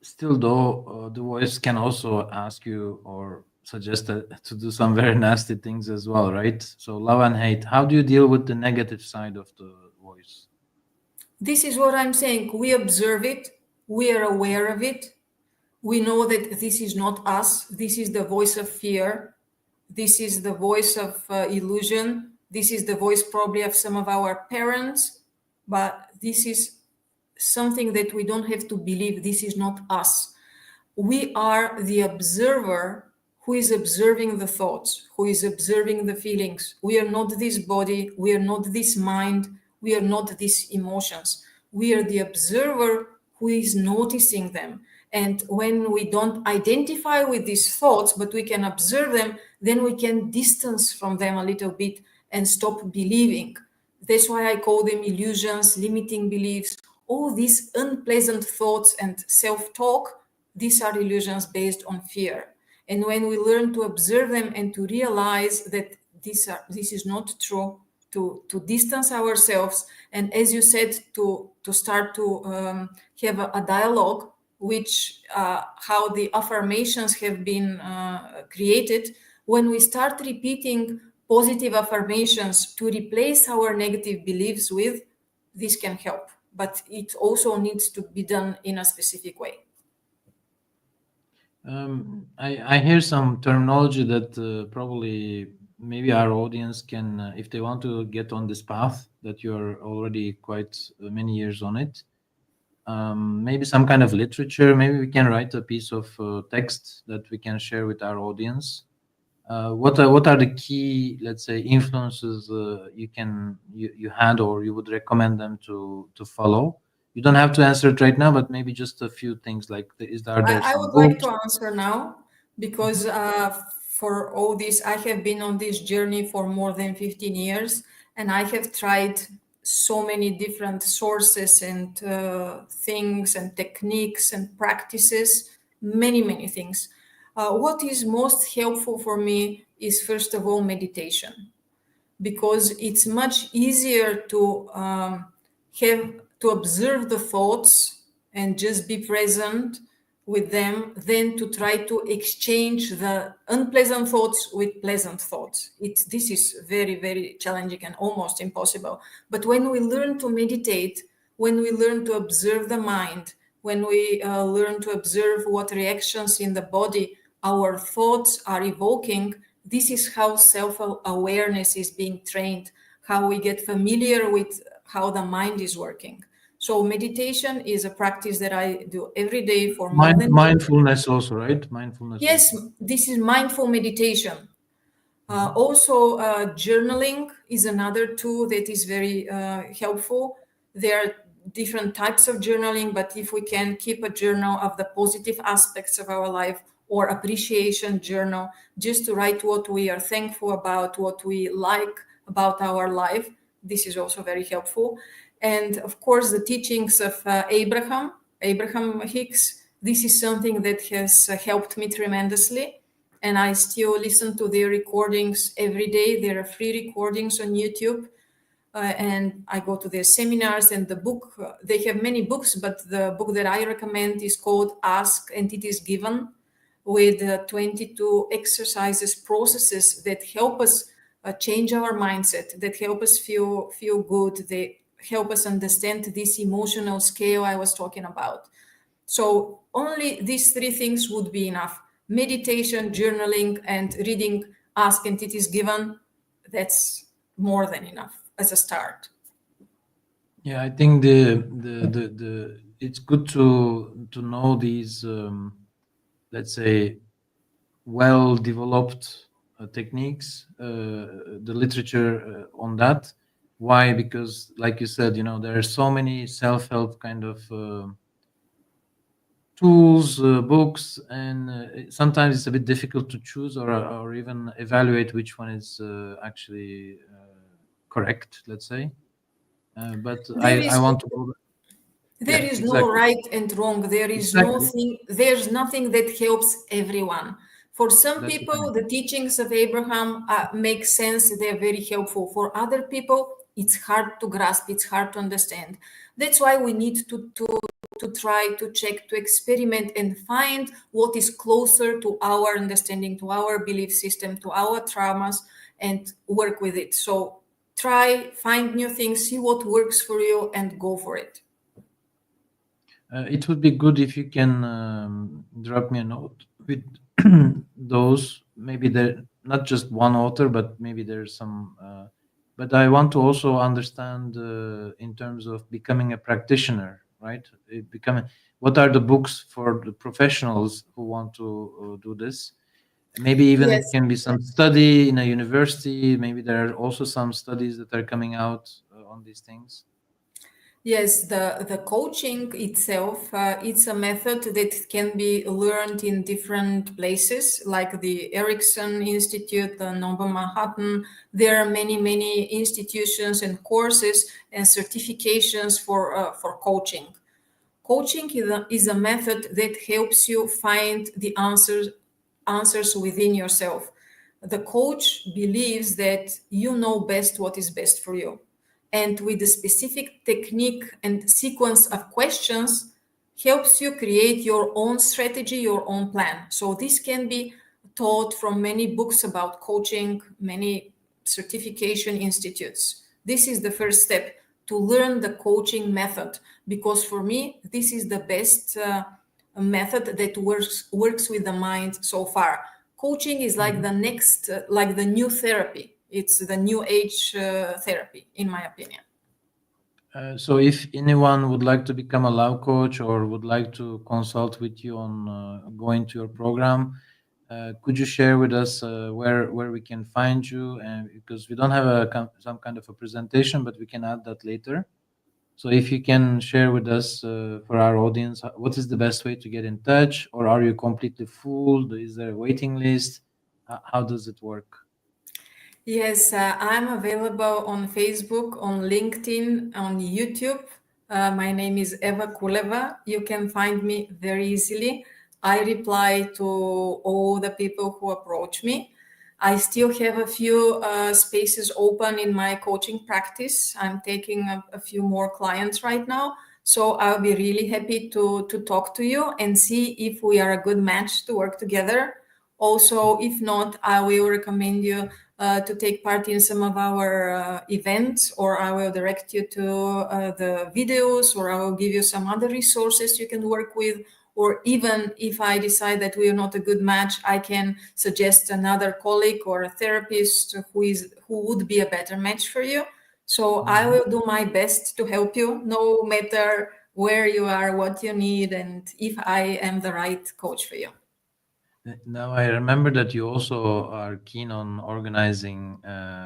[SPEAKER 1] still though, the voice can also ask you or suggest to do some very nasty things as well, right? So love and hate. How do you deal with the negative side of the voice?
[SPEAKER 2] This is what I'm saying. We observe it, we are aware of it, we know that this is not us, this is the voice of fear, this is the voice of illusion, this is the voice probably of some of our parents, but this is something that we don't have to believe. This is not us. We are the observer who is observing the thoughts, who is observing the feelings. We are not this body, we are not this mind, we are not these emotions. We are the observer who is noticing them. And when we don't identify with these thoughts, but we can observe them, then we can distance from them a little bit and stop believing. That's why I call them illusions, limiting beliefs. All these unpleasant thoughts and self talk, these are illusions based on fear. And when we learn to observe them and to realize that this is not true, to distance ourselves, and as you said, to start to have a dialogue, which how the affirmations have been created. When we start repeating positive affirmations to replace our negative beliefs with, this can help, but it also needs to be done in a specific way.
[SPEAKER 1] I hear some terminology that probably maybe our audience can, if they want to get on this path, that you're already quite many years on it. Maybe some kind of literature. Maybe we can write a piece of text that we can share with our audience. What are the key, let's say, influences you had or you would recommend them to follow? You don't have to answer it right now, but maybe just a few things like are there
[SPEAKER 2] I
[SPEAKER 1] some
[SPEAKER 2] would like
[SPEAKER 1] books?
[SPEAKER 2] to answer now because for all this, I have been on this journey for more than 15 years and I have tried so many different sources and things and techniques and practices, many, many things. What is most helpful for me is, first of all, meditation, because it's much easier to have to observe the thoughts and just be present with them than to try to exchange the unpleasant thoughts with pleasant thoughts. This is very, very challenging and almost impossible. But when we learn to meditate, when we learn to observe the mind, when we learn to observe what reactions in the body our thoughts are evoking, this is how self-awareness is being trained, how we get familiar with how the mind is working. So meditation is a practice that I do every day for more than 10 years.
[SPEAKER 1] Mindfulness also, right? Mindfulness
[SPEAKER 2] Yes,
[SPEAKER 1] also.
[SPEAKER 2] this is mindful meditation. Also, journaling is another tool that is very helpful. There are different types of journaling, but if we can keep a journal of the positive aspects of our life or appreciation journal, just to write what we are thankful about, what we like about our life, this is also very helpful. And of course, the teachings of Abraham Hicks, this is something that has helped me tremendously, and I still listen to their recordings every day. There are free recordings on YouTube, and I go to their seminars. And the book, they have many books, but the book that I recommend is called Ask and It Is Given, with 22 exercises, processes that help us change our mindset, that help us feel good, they help us understand this emotional scale I was talking about. So only these three things would be enough: meditation, journaling, and reading Ask and It Is Given. That's more than enough as a start.
[SPEAKER 1] Yeah, I think the it's good to know these let's say well developed techniques, the literature on that. Why? Because like you said, there are so many self-help kind of tools, books, and sometimes it's a bit difficult to choose or even evaluate which one is actually correct, let's say. But
[SPEAKER 2] There
[SPEAKER 1] I
[SPEAKER 2] is
[SPEAKER 1] want to go.
[SPEAKER 2] there
[SPEAKER 1] Yeah,
[SPEAKER 2] is no
[SPEAKER 1] exactly.
[SPEAKER 2] right and wrong.
[SPEAKER 1] Exactly.
[SPEAKER 2] There's nothing that helps everyone. For some
[SPEAKER 1] That's what I
[SPEAKER 2] people,
[SPEAKER 1] mean.
[SPEAKER 2] the teachings of Abraham make sense. They're very helpful. For other people, it's hard to grasp. It's hard to understand. That's why we need to try to check, to experiment, and find what is closer to our understanding, to our belief system, to our traumas, and work with it. So try, find new things, see what works for you, and go for it.
[SPEAKER 1] It would be good if you can drop me a note with those. Maybe there not just one author, but maybe there's some. But I want to also understand in terms of becoming a practitioner, right? Becoming. What are the books for the professionals who want to do this? Maybe even it
[SPEAKER 2] Yes.
[SPEAKER 1] can be some study in a university. Maybe there are also some studies that are coming out on these things.
[SPEAKER 2] Yes, the coaching itself, it's a method that can be learned in different places, like the Ericsson Institute, the Nova Manhattan. There are many institutions and courses and certifications for coaching. Coaching is a method that helps you find the answers within yourself. The coach believes that you know best what is best for you. And with the specific technique and sequence of questions, helps you create your own strategy, your own plan. So this can be taught from many books about coaching, many certification institutes. This is the first step to learn the coaching method, because for me this is the best method that works with the mind so far. Coaching is like the next, like the new therapy. It's the new age therapy, in my opinion.
[SPEAKER 1] So if anyone would like to become a love coach or would like to consult with you on going to your program, could you share with us where we can find you? And because we don't have some kind of a presentation, but we can add that later. So if you can share with us for our audience, what is the best way to get in touch, or are you completely full? Is there a waiting list? How does it work?
[SPEAKER 2] Yes, I'm available on Facebook, on LinkedIn, on YouTube. My name is Eva Kuleva. You can find me very easily. I reply to all the people who approach me. I still have a few spaces open in my coaching practice. I'm taking a few more clients right now. So I'll be really happy to talk to you and see if we are a good match to work together. Also, if not, I will recommend you to take part in some of our events, or I will direct you to the videos, or I will give you some other resources you can work with. Or even if I decide that we are not a good match, I can suggest another colleague or a therapist who would be a better match for you. So I will do my best to help you, no matter where you are, what you need, and if I am the right coach for you.
[SPEAKER 1] Now I remember that you also are keen on organizing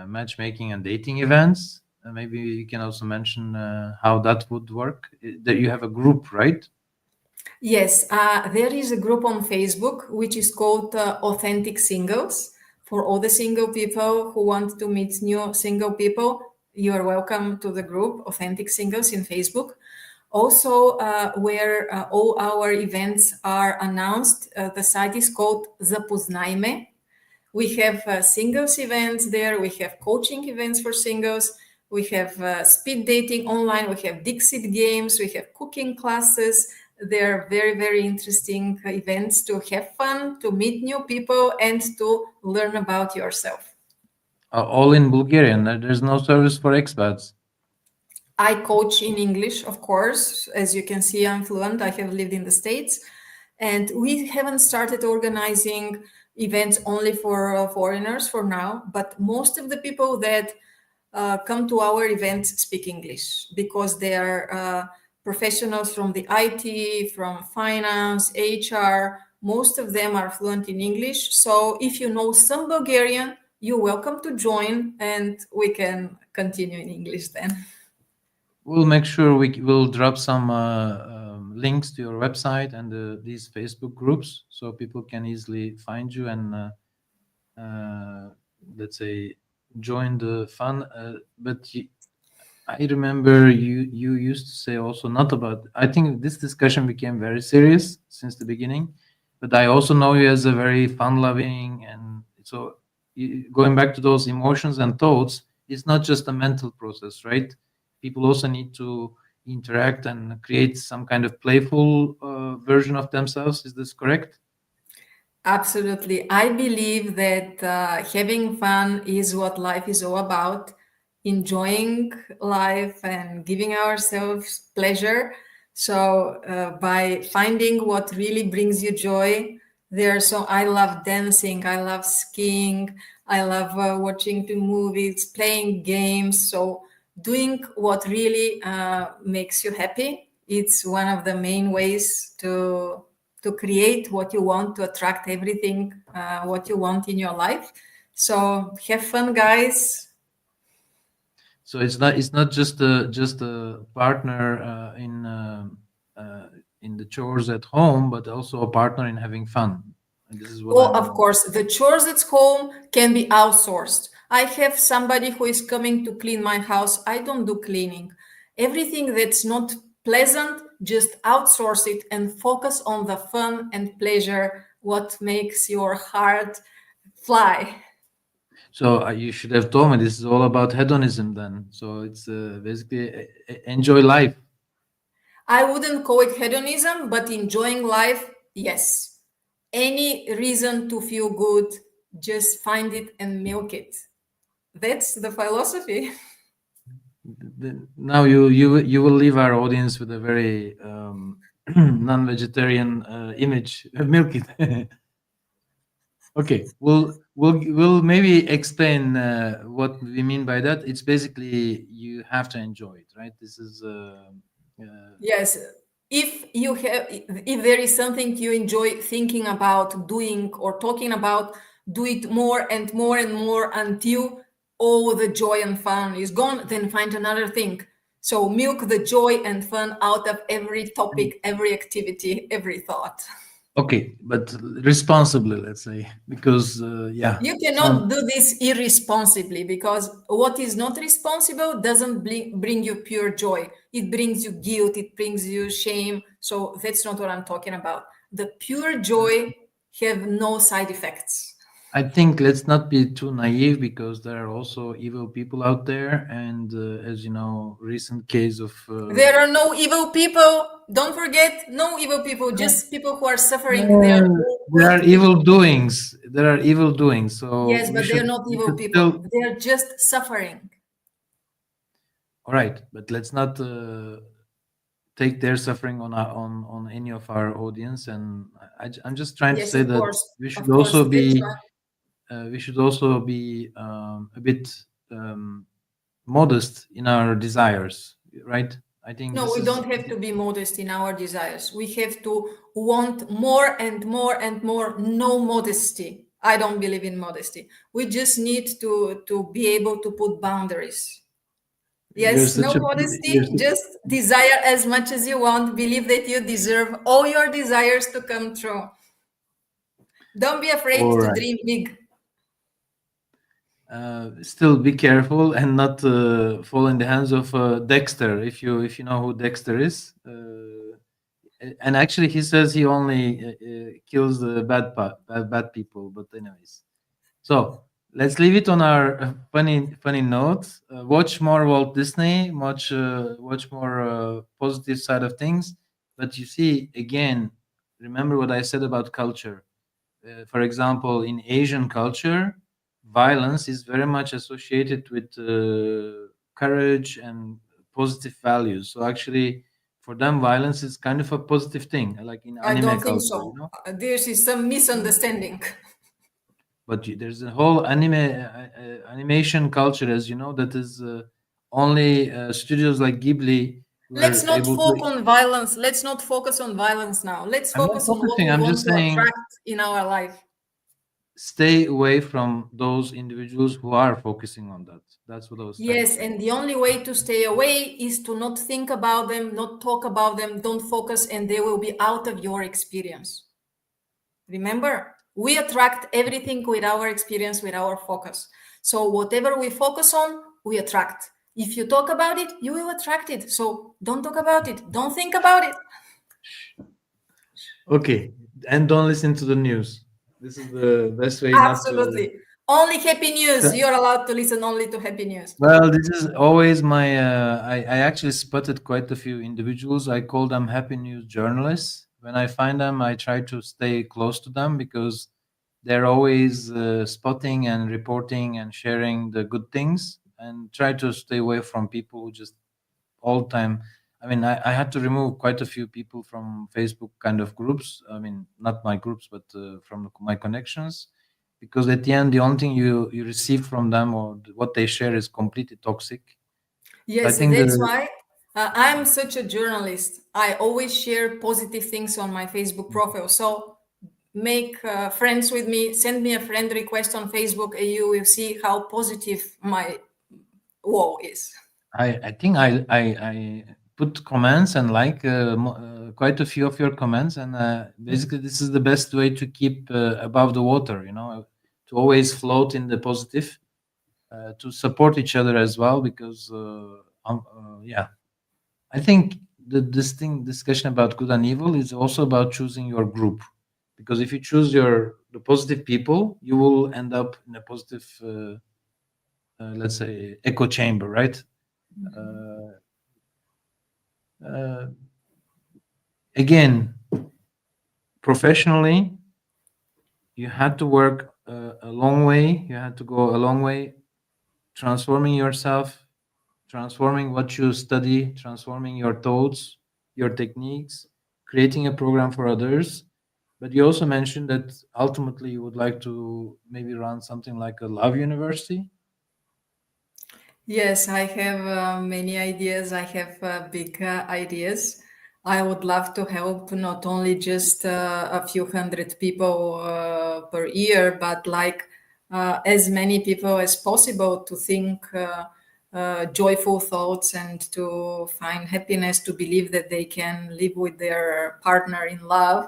[SPEAKER 1] matchmaking and dating events. Maybe you can also mention how that would work. That you have a group, right?
[SPEAKER 2] Yes, there is a group on Facebook which is called Authentic Singles. For all the single people who want to meet new single people, you are welcome to the group Authentic Singles in Facebook. Also, where all our events are announced, the site is called Zapoznajme. We have singles events there. We have coaching events for singles. We have speed dating online. We have Dixit games. We have cooking classes. They're very interesting events to have fun, to meet new people, and to learn about yourself.
[SPEAKER 1] All in Bulgarian. There's no service for expats.
[SPEAKER 2] I coach in English, of course. As you can see, I'm fluent. I have lived in the States. And we haven't started organizing events only for foreigners for now, but most of the people that come to our events speak English because they are professionals from the IT, from finance, HR. Most of them are fluent in English. So if you know some Bulgarian, you're welcome to join and we can continue in English then.
[SPEAKER 1] We'll make sure we will drop some links to your website and these Facebook groups so people can easily find you and let's say join the fun. I remember you used to say also not about. I think this discussion became very serious since the beginning, but I also know you as a very fun-loving, and so going back to those emotions and thoughts, it's not just a mental process, right? People also need to interact and create some kind of playful version of themselves. Is this correct?
[SPEAKER 2] Absolutely. I believe that having fun is what life is all about, enjoying life and giving ourselves pleasure. So, by finding what really brings you joy, I love dancing, I love skiing, I love watching the movies, playing games. So, doing what really makes you happy, it's one of the main ways to create what you want, to attract everything what you want in your life. So have fun, guys.
[SPEAKER 1] So it's not just a partner in the chores at home, but also a partner in having fun. And this is what
[SPEAKER 2] Oh, of
[SPEAKER 1] I'm.
[SPEAKER 2] course, the chores at home can be outsourced. I have somebody who is coming to clean my house. I don't do cleaning. Everything that's not pleasant, just outsource it and focus on the fun and pleasure, what makes your heart fly.
[SPEAKER 1] So you should have told me this is all about hedonism then. So it's basically enjoy life.
[SPEAKER 2] I wouldn't call it hedonism, but enjoying life, yes. Any reason to feel good, just find it and milk it. That's the philosophy.
[SPEAKER 1] Now you will leave our audience with a very non-vegetarian image. Milk it. Okay, we'll maybe explain what we mean by that. It's basically you have to enjoy it, right? This is
[SPEAKER 2] Yes, if there is something you enjoy thinking about doing or talking about, do it more and more and more until all the joy and fun is gone, then find another thing. So milk the joy and fun out of every topic, every activity, every thought.
[SPEAKER 1] okay, but responsibly, let's say, because yeah,
[SPEAKER 2] You
[SPEAKER 1] some
[SPEAKER 2] cannot do this irresponsibly because what is not responsible doesn't bring you pure joy. It brings you guilt, it brings you shame. So that's not what I'm talking about. The pure joy have no side effects.
[SPEAKER 1] I think let's not be too naive because there are also evil people out there, and as you know, recent case of
[SPEAKER 2] There are no evil people. Don't forget, no evil people, just people who are suffering. They are
[SPEAKER 1] well,
[SPEAKER 2] all
[SPEAKER 1] there are
[SPEAKER 2] good
[SPEAKER 1] evil
[SPEAKER 2] people.
[SPEAKER 1] doings. There are evil doings. So
[SPEAKER 2] Yes, but they're not
[SPEAKER 1] we
[SPEAKER 2] evil
[SPEAKER 1] should
[SPEAKER 2] people.
[SPEAKER 1] still.
[SPEAKER 2] They are just suffering.
[SPEAKER 1] All right, but let's not take their suffering on any of our audience. And I'm just trying to
[SPEAKER 2] Yes,
[SPEAKER 1] say
[SPEAKER 2] of
[SPEAKER 1] that
[SPEAKER 2] course.
[SPEAKER 1] we should
[SPEAKER 2] Of course.
[SPEAKER 1] also
[SPEAKER 2] That's
[SPEAKER 1] be
[SPEAKER 2] why.
[SPEAKER 1] a bit modest in our desires, right? I think
[SPEAKER 2] No,
[SPEAKER 1] this
[SPEAKER 2] we
[SPEAKER 1] is
[SPEAKER 2] don't have to be modest in our desires. We have to want more and more and more. No modesty. I don't believe in modesty. We just need to be able to put boundaries.
[SPEAKER 1] you're
[SPEAKER 2] Yes,
[SPEAKER 1] such
[SPEAKER 2] no
[SPEAKER 1] a you're,
[SPEAKER 2] modesty. Just desire as much as you want. Believe that you deserve all your desires to come true. Don't be afraid
[SPEAKER 1] all
[SPEAKER 2] to
[SPEAKER 1] right.
[SPEAKER 2] dream big.
[SPEAKER 1] Still be careful and not fall in the hands of Dexter. If you know who Dexter is, and actually he says he only kills the bad people. But anyways, so let's leave it on our funny note. Watch more Walt Disney. Watch more positive side of things. But you see, again, remember what I said about culture. For example, in Asian culture, violence is very much associated with courage and positive values. So actually, for them, violence is kind of a positive thing, like in
[SPEAKER 2] I
[SPEAKER 1] anime
[SPEAKER 2] don't think
[SPEAKER 1] culture, you
[SPEAKER 2] so.
[SPEAKER 1] know.
[SPEAKER 2] There is some misunderstanding.
[SPEAKER 1] But there's a whole animation culture, as you know, that is only studios like Ghibli
[SPEAKER 2] Let's
[SPEAKER 1] were
[SPEAKER 2] not
[SPEAKER 1] able to.
[SPEAKER 2] focus on violence. Let's not focus on violence now. Let's
[SPEAKER 1] I'm not
[SPEAKER 2] focus on what
[SPEAKER 1] focusing.
[SPEAKER 2] we
[SPEAKER 1] I'm
[SPEAKER 2] want
[SPEAKER 1] just
[SPEAKER 2] to
[SPEAKER 1] saying,
[SPEAKER 2] attract in our life.
[SPEAKER 1] stay away from those individuals who are focusing on that. That's what I was trying to
[SPEAKER 2] Yes,
[SPEAKER 1] say.
[SPEAKER 2] and the only way to stay away is to not think about them, not talk about them, don't focus, and they will be out of your experience. Remember, we attract everything with our experience, with our focus. So, whatever we focus on, we attract. If you talk about it, you will attract it. So, don't talk about it, don't think about it.
[SPEAKER 1] Okay, and don't listen to the news. This is the best way not to.
[SPEAKER 2] Absolutely. Only happy news. You're allowed to listen only to happy news.
[SPEAKER 1] Well, this is always my. I actually spotted quite a few individuals. I call them happy news journalists. When I find them, I try to stay close to them because they're always spotting and reporting and sharing the good things, and try to stay away from people who just all time. I mean, I had to remove quite a few people from Facebook kind of groups. I mean, not my groups, but from my connections, because at the end, the only thing you receive from them or what they share is completely toxic. So I
[SPEAKER 2] Yes,
[SPEAKER 1] think
[SPEAKER 2] that's
[SPEAKER 1] the
[SPEAKER 2] why. I'm such a journalist. I always share positive things on my Facebook profile. So make friends with me, send me a friend request on Facebook, and you will see how positive my wall is.
[SPEAKER 1] I think I put comments and like quite a few of your comments, and basically this is the best way to keep above the water. You know, to always float in the positive, to support each other as well. Because yeah, I think this thing discussion about good and evil is also about choosing your group. Because if you choose the positive people, you will end up in a positive, let's say, echo chamber, right? Uh, uh, Again, professionally, you had to work a long way. You had to go a long way, transforming yourself, transforming what you study, transforming your thoughts, your techniques, creating a program for others. But you also mentioned that ultimately you would like to maybe run something like a love university.
[SPEAKER 2] Yes, I have many ideas. I have big ideas. I would love to help not only just a few hundred people per year, but like as many people as possible to think joyful thoughts and to find happiness, to believe that they can live with their partner in love.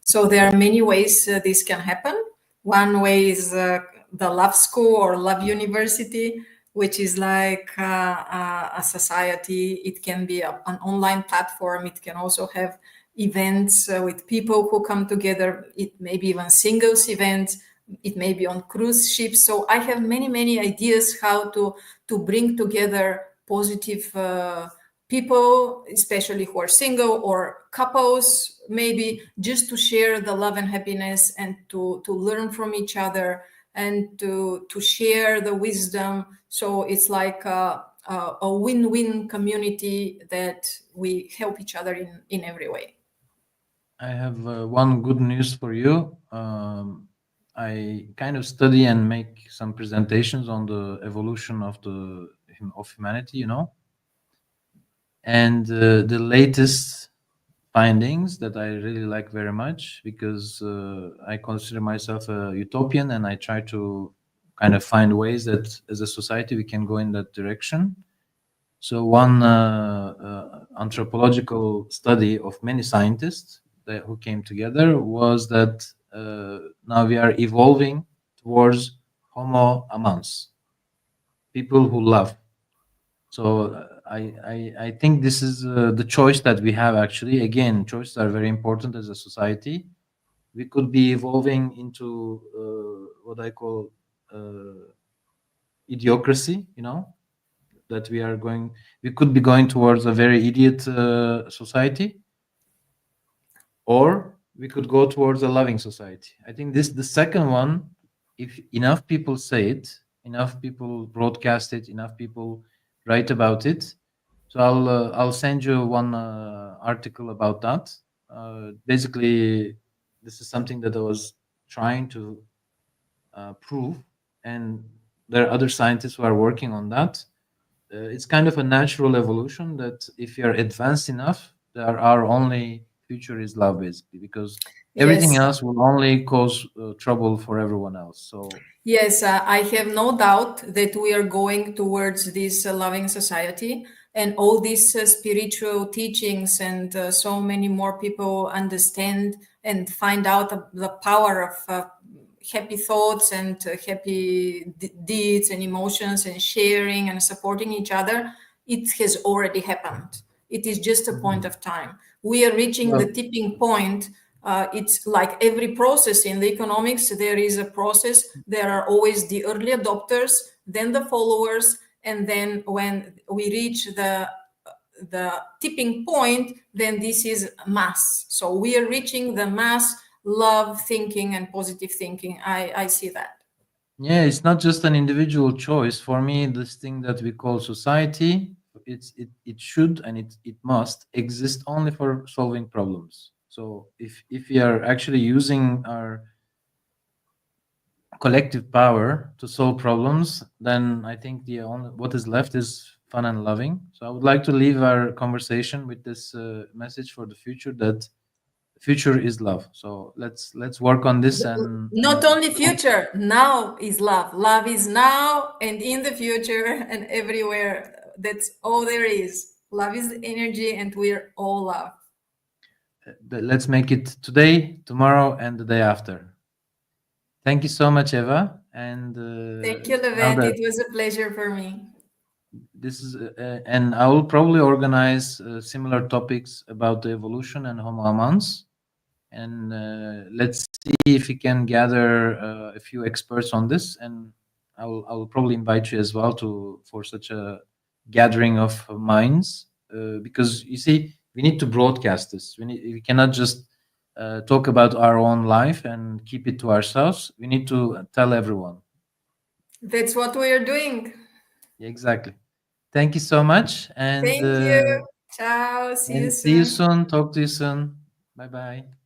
[SPEAKER 2] So there are many ways this can happen. One way is the love school or love university, which is like a society. It can be an online platform. It can also have events with people who come together. It may be even singles events. It may be on cruise ships. So I have many, many ideas how to bring together positive people, especially who are single or couples, maybe just to share the love and happiness and to learn from each other and to share the wisdom. So it's like a win-win community that we help each other in every way.
[SPEAKER 1] I have one good news for you. I kind of study and make some presentations on the evolution of of humanity, you know, and the latest findings that I really like very much, because I consider myself a utopian and I try to kind of find ways that as a society we can go in that direction. So one anthropological study of many scientists who came together was that now we are evolving towards Homo amans, people who love. So I think this is the choice that we have actually. Again, choices are very important as a society. We could be evolving into what I call idiocracy, you know, that we could be going towards a very idiot society, or we could go towards a loving society. I think this the second one, if enough people say it, enough people broadcast it, enough people write about it. So I'll send you one article about that. Basically, this is something that I was trying to prove, and there are other scientists who are working on that. It's kind of a natural evolution that if you're advanced enough, there our only future is love, basically, because everything
[SPEAKER 2] Yes.
[SPEAKER 1] else will only cause trouble for everyone else. So
[SPEAKER 2] Yes, I have no doubt that we are going towards this loving society, and all these spiritual teachings, and so many more people understand and find out the power of happy thoughts and happy deeds and emotions and sharing and supporting each other. It has already happened. It is just a point
[SPEAKER 1] mhm.
[SPEAKER 2] of time. We are reaching the
[SPEAKER 1] Well,
[SPEAKER 2] tipping point. It's like every process in the economics, there is a process. There are always the early adopters, then the followers, and then when we reach the tipping point, then this is mass. So we are reaching the mass love thinking and positive thinking. I see that.
[SPEAKER 1] yeah, it's not just an individual choice. For me, this thing that we call society, it should and it must exist only for solving problems. So if we are actually using our collective power to solve problems, then I think the only what is left is fun and loving. So I would like to leave our conversation with this message for the future, that future is love. So let's work on this
[SPEAKER 2] Not only future, now is love. Love is now and in the future and everywhere. That's all there is. Love is energy, and we're all love.
[SPEAKER 1] let's make it today, tomorrow, and the day after. Thank you so much, Eva. And
[SPEAKER 2] Thank you,
[SPEAKER 1] now
[SPEAKER 2] Levent.
[SPEAKER 1] that
[SPEAKER 2] It was a pleasure for me.
[SPEAKER 1] this is, and I will probably organize similar topics about the evolution and Homo amans. And let's see if we can gather a few experts on this. And I will probably invite you as well to for such a gathering of minds, because you see, we need to broadcast this. We cannot just talk about our own life and keep it to ourselves. We need to tell everyone.
[SPEAKER 2] That's what we are doing.
[SPEAKER 1] Exactly. Thank you so much,
[SPEAKER 2] Thank you. Ciao. See you
[SPEAKER 1] and see you
[SPEAKER 2] soon.
[SPEAKER 1] soon. Talk to you soon. Bye bye.